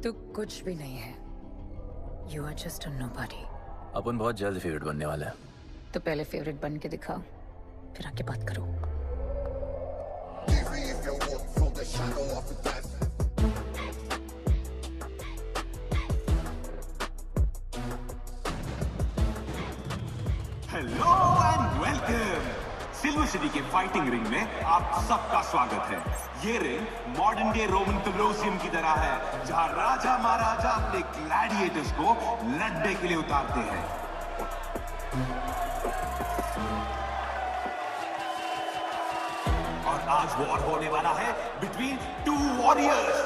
तू कुछ भी नहीं है। You are just a nobody. अपन बहुत जल्द फेवरेट बनने वाला है। तो पहले फेवरेट बन के दिखाओ, फिर आके बात करो। Hello and welcome. Silver city के फाइटिंग रिंग में आप सबका स्वागत है। ये ring modern day Roman Colosseum की तरह है, जहां राजा महाराजा अपने ग्लैडिएटर्स को लड़ने के लिए उतारते हैं। और आज वॉर होने वाला है बिटवीन 2 वॉरियर्स।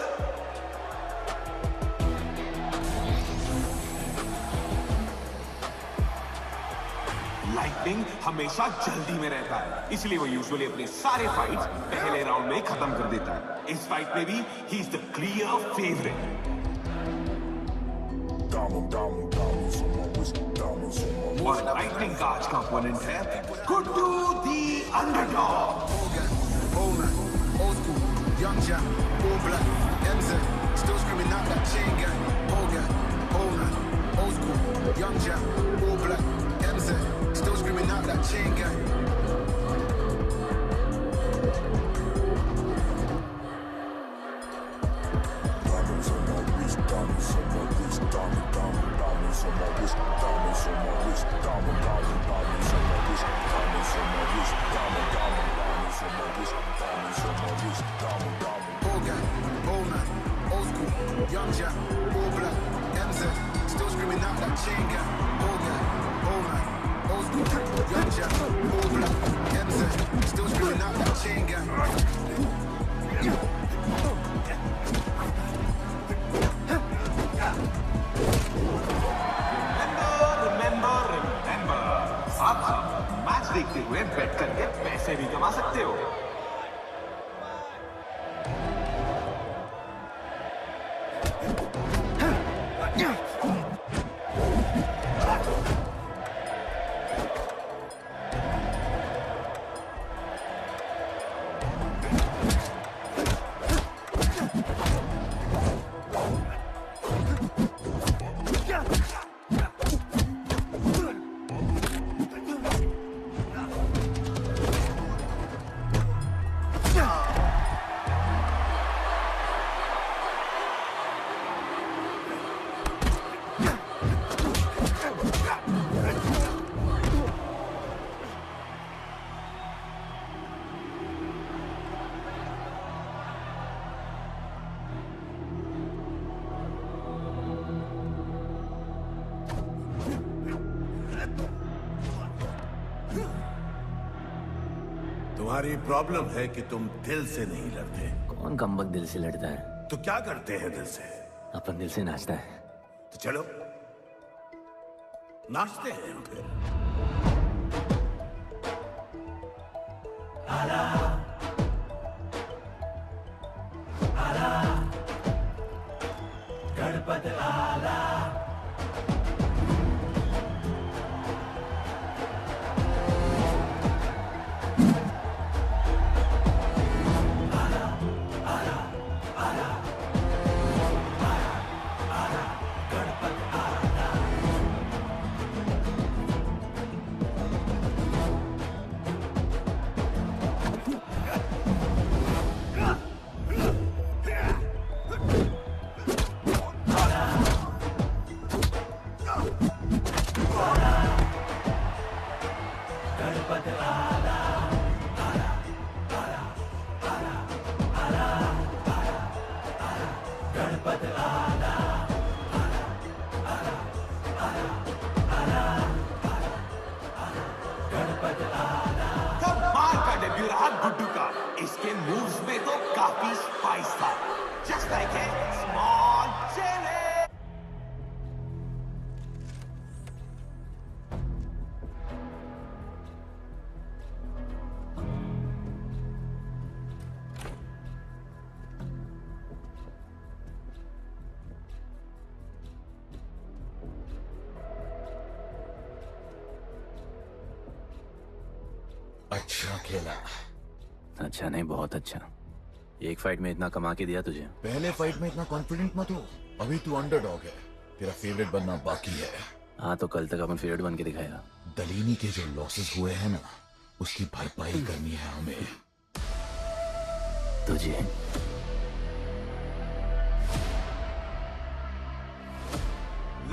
लाइटनिंग हमेशा जल्दी में रहता है, इसलिए वो यूजुअली अपने सारे फाइट्स पहले राउंड में ही खत्म कर देता है। इस फाइट में भी he is the clear favourite. और लाइटनिंग का आज का ओपोनेंट है गुड्डू दी underdog. Young Jack, all black, MZ, still screaming out that chain gang. Old school, young Jack, all black, MZ, still screaming out that chain gang. Diamonds on my wrist, diamonds on my wrist, diamonds on my wrist, diamonds on my wrist, diamonds on my wrist, diamonds on my wrist, diamonds on my wrist, all gang, all man, old school, young Jack, all black, MZ, still screaming out that chain gang. All gang, all man, old school, young Jack, all black, MZ, still screaming out that chain gang. Remember, आप match देखते हुए बेट करके पैसे भी कमा सकते हो। तुम्हारी प्रॉब्लम है कि तुम दिल से नहीं लड़ते। कौन कमबख्त दिल से लड़ता है? तो क्या करते हैं दिल से? अपन दिल से नाचता है। तो चलो नाचते हैं हम फिर। गणपत आला गुड्डू का इसके मूव्स में तो काफी स्पाइस था। Just like a small chilli. अच्छा खेला। अच्छा नहीं, बहुत अच्छा। एक फाइट में इतना कमा के दिया तुझे। पहले फाइट में इतना कॉन्फिडेंट मत हो, अभी तू अंडरडॉग है, तेरा फेवरेट बनना बाकी है। हाँ तो कल तक अपन फेवरेट बन के दिखाएगा। दलीनी के जो लॉसेस हुए हैं ना, उसकी भरपाई करनी है हमें। तुझे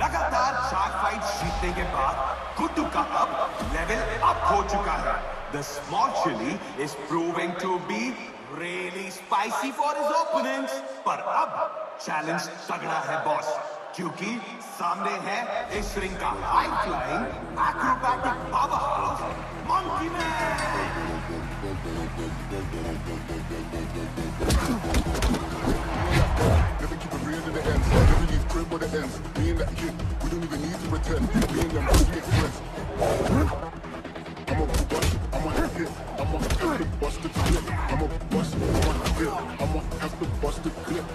लगातार 4 फाइट जीतने के बाद गुड्डू का अब लेवल अप हो चुका है। The small chili is proving to be really spicy for his opponents. पर अब चैलेंज तगड़ा है बॉस, क्योंकि सामने है इस रिंग का high flying acrobatic powerhouse monkey man. Never keep it real to the end. Never leave crib where it ends. Me and that kid, we don't even need to pretend. Me and them, we make friends. I'm a bust, I'm a hit, I'm a have to bust the clip. I'm a bust, I'm a hit, I'm a have to bust the clip.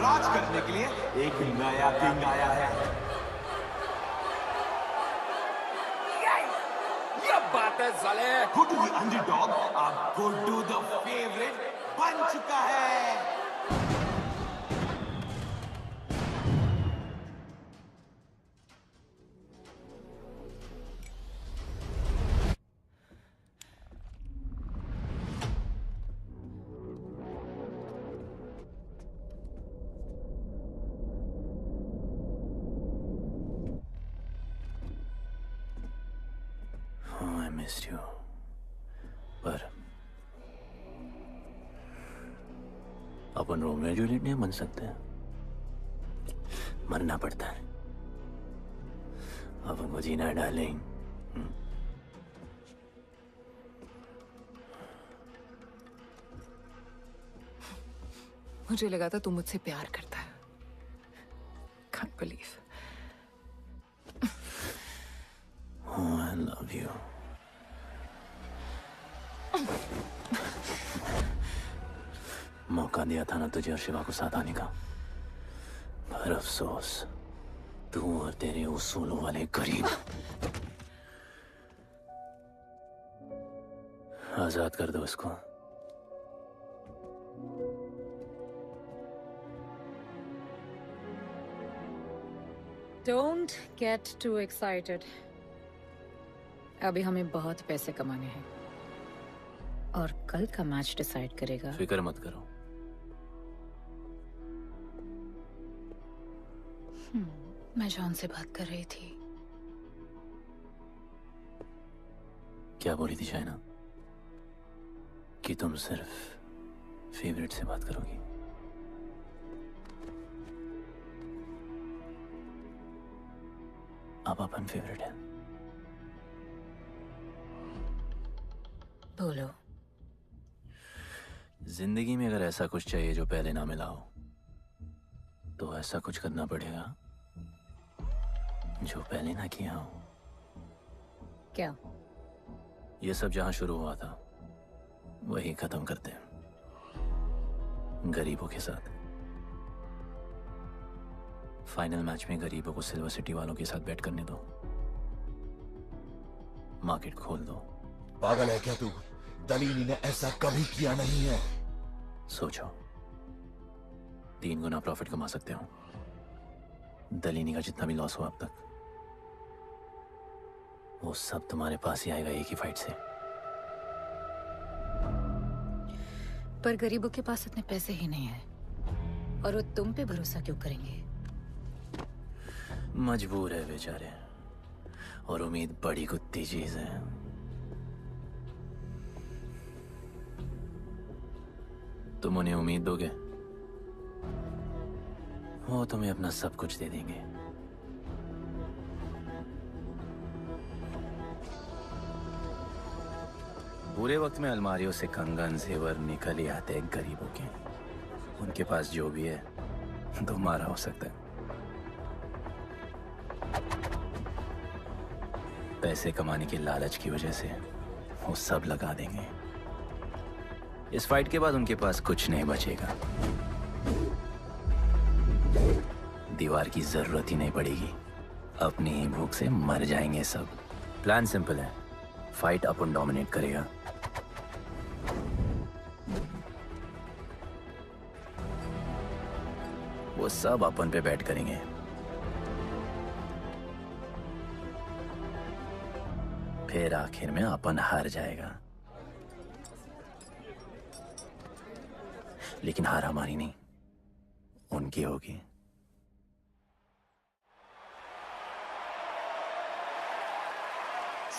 राज करने के लिए एक नया king आया है। ये बात है साले। गुड्डू द अंडरडॉग अब गुड्डू द फेवरेट बन चुका है। missed you. पर अपन रोमियो जूलियट नहीं बन सकते। मरना पड़ता है। अब उनको जीना है डार्लिंग। मुझे लगा था तू मुझसे प्यार करता है। Can't believe। Oh, I love you। मौका दिया था ना तुझे और शिवा को साथ आने का, पर अफसोस तू और तेरे उसूलों वाले गरीब। आजाद कर दो इसको। Don't get too excited। अभी हमें बहुत पैसे कमाने हैं और कल का मैच डिसाइड करेगा। फिक्र मत करो। मैं जॉन से बात कर रही थी। क्या बोली थी शाइना? कि तुम सिर्फ फेवरेट से बात करोगी? अब अपन फेवरेट है। बोलो। जिंदगी में अगर ऐसा कुछ चाहिए जो पहले ना मिला हो, तो ऐसा कुछ करना पड़ेगा जो पहले ना किया हो। क्या? ये सब जहां शुरू हुआ था वही खत्म करते हैं, गरीबों के साथ। फाइनल मैच में गरीबों को सिल्वर सिटी वालों के साथ बैट करने दो, मार्केट खोल दो। पागल है क्या तू? दलीनी ने ऐसा कभी किया नहीं है। सोचो, 3 गुना प्रॉफिट कमा सकते हो। दलीनी का जितना भी लॉस हुआ अब तक, वो सब तुम्हारे पास ही आएगा एक ही फाइट से। पर गरीबों के पास इतने पैसे ही नहीं है, और वो तुम पे भरोसा क्यों करेंगे? मजबूर है बेचारे, और उम्मीद बड़ी कुत्ती चीज है। तुम उन्हें उम्मीद दोगे, वो तुम्हें अपना सब कुछ दे देंगे। बुरे वक्त में अलमारियों से कंगन जेवर निकल ही आते हैं गरीबों के। उनके पास जो भी है तुम्हारा हो सकता है। पैसे कमाने की लालच की वजह से वो सब लगा देंगे। इस फाइट के बाद उनके पास कुछ नहीं बचेगा। दीवार की जरूरत ही नहीं पड़ेगी, अपनी ही भूख से मर जाएंगे सब। प्लान सिंपल है, फाइट अपन डोमिनेट करेगा। वो सब अपन पे बैट करेंगे। फिर आखिर में अपन हार जाएगा, लेकिन हार हमारी नहीं, उनकी होगी।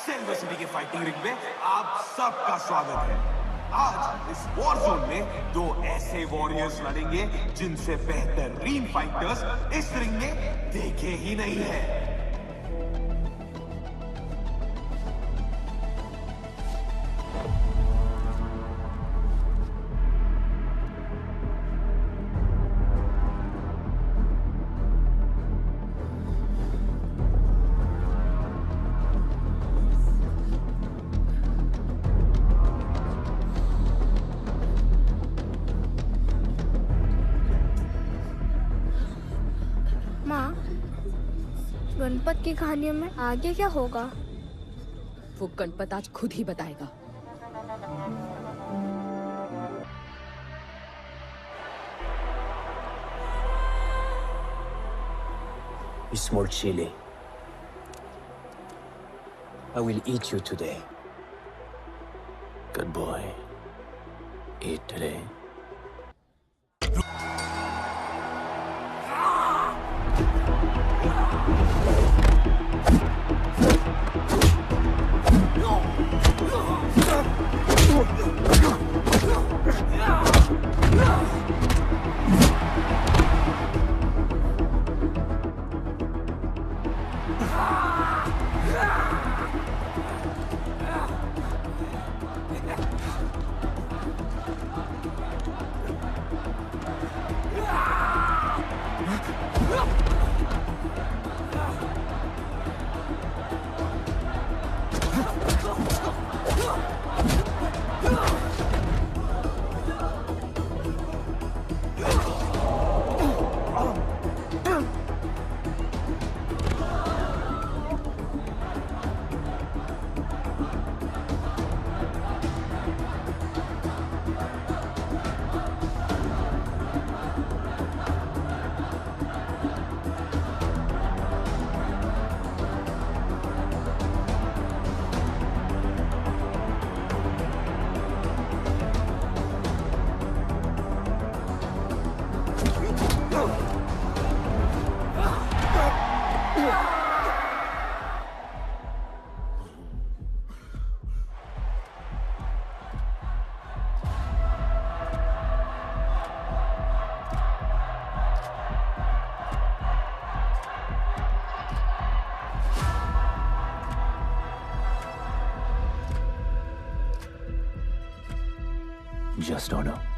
सिल्वर सिटी के फाइटिंग रिंग में आप सबका स्वागत है। आज इस वॉर जोन में 2 ऐसे वॉरियर्स लड़ेंगे जिनसे बेहतरीन फाइटर्स इस रिंग में देखे ही नहीं है। गणपत की कहानियों में आगे क्या होगा? वो गणपत आज खुद ही बताएगा। You small chili. I will eat you today. Good boy. Eat today. Just order.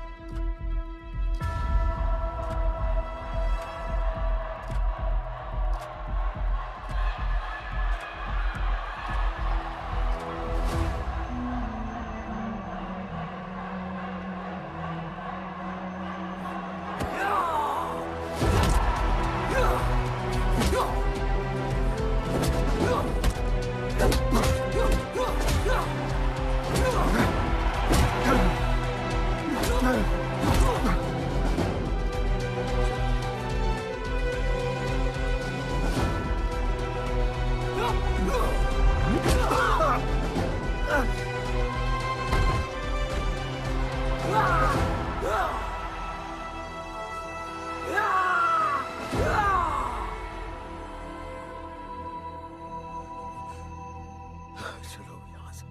चलो यहाँ से।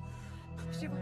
शिवा,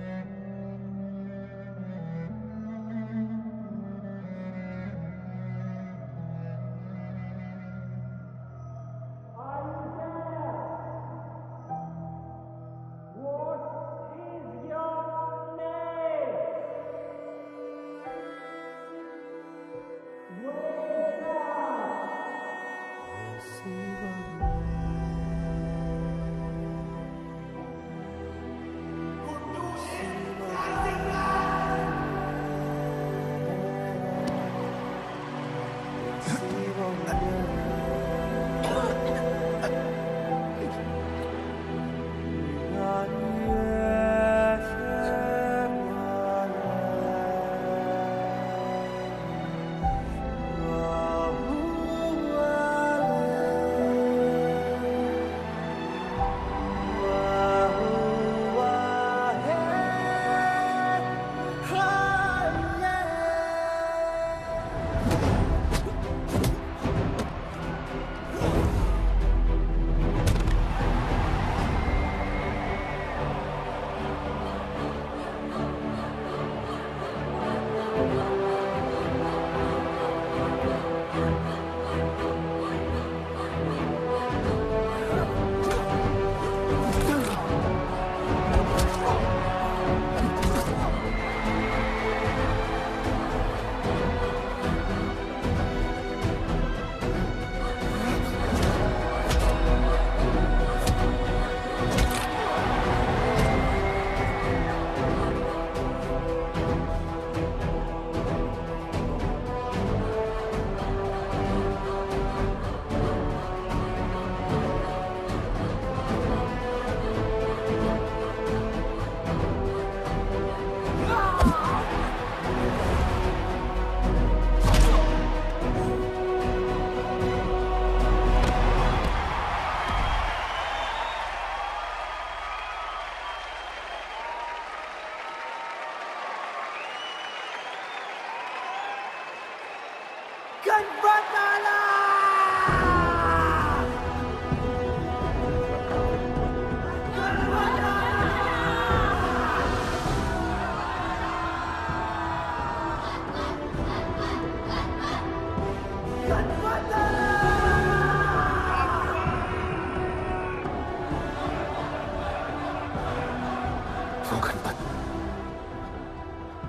वो गणपत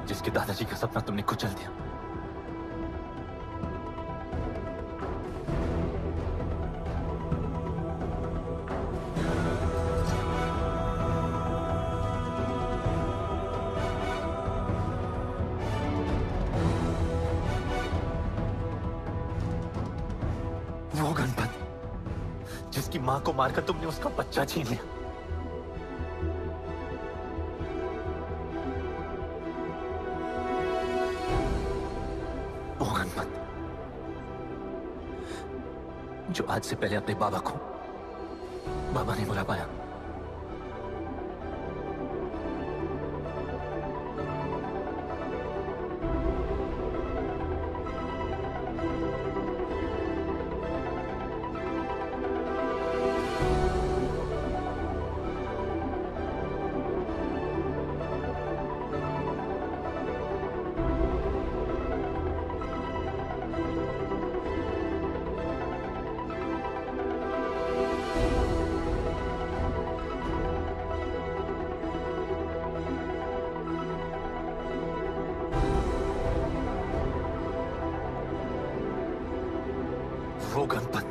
जिसके दादाजी का सपना तुमने कुचल दिया। वो गणपत जिसकी मां को मारकर तुमने उसका बच्चा छीन लिया। वो गणपत जो आज से पहले अपने बाबा को बाबा नहीं बुला पाया। वो गणपत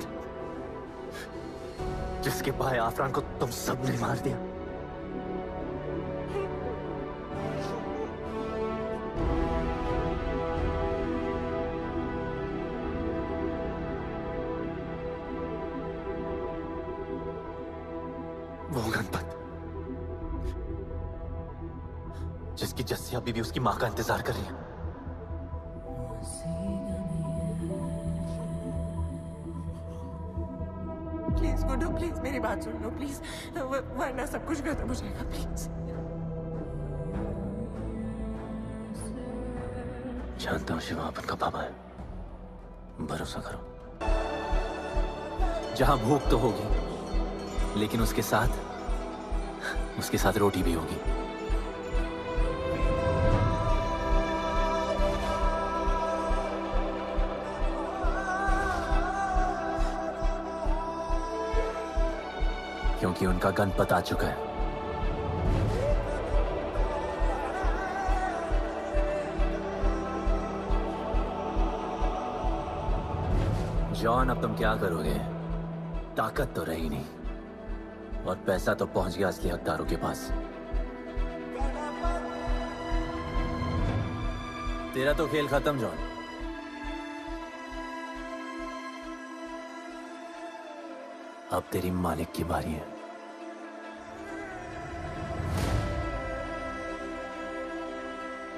जिसके भाई आफरान को तुम सबने मार दिया। वो गणपत जिसकी जस्सिया बीबी उसकी मां का इंतजार कर रही है। प्लीज गुड्डू, प्लीज मेरी बात सुन लो प्लीज, वरना सब कुछ खत्म हो जाएगा प्लीज। जानता हूं शिवा अपन का पापा है, भरोसा करो। जहां भूख तो होगी, लेकिन उसके साथ रोटी भी होगी। क्योंकि उनका गणपत आ चुका है। जॉन, अब तुम क्या करोगे? ताकत तो रही नहीं और पैसा तो पहुंच गया असली हकदारों के पास। तेरा तो खेल खत्म जॉन। अब तेरी मालिक की बारी है।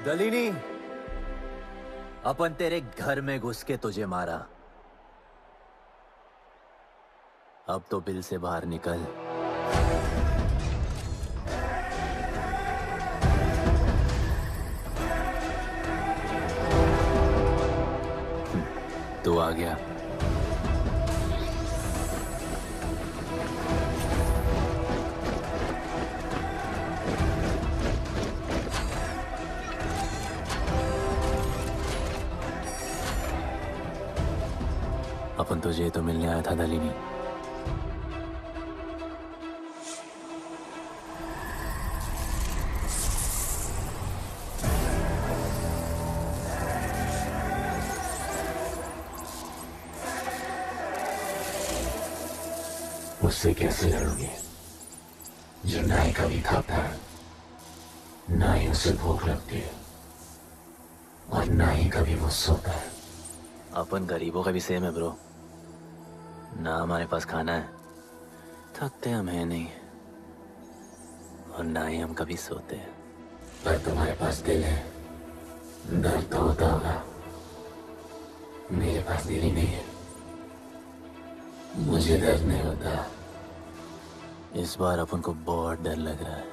दलीनी, अपन तेरे घर में घुस के तुझे मारा, अब तो बिल से बाहर निकल। तू आ गया। अपन तुझे तो मिलने आया था दलीनी। उससे कैसे लड़ोगे जो ना ही कभी खाता है, ना ही उसे भूख लगती है और ना ही कभी वो सोता है। अपन गरीबों का भी सेम है ब्रो। ना हमारे पास खाना है, थकते हम है नहीं, और ना ही हम कभी सोते हैं। पर तुम्हारे पास दिल है, दर्द तो होता होगा। मेरे पास दिल ही नहीं है, मुझे दर्द नहीं होता। इस बार अपन को बहुत डर लग रहा है।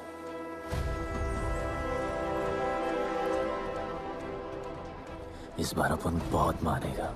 इस बार अपन बहुत मारेगा।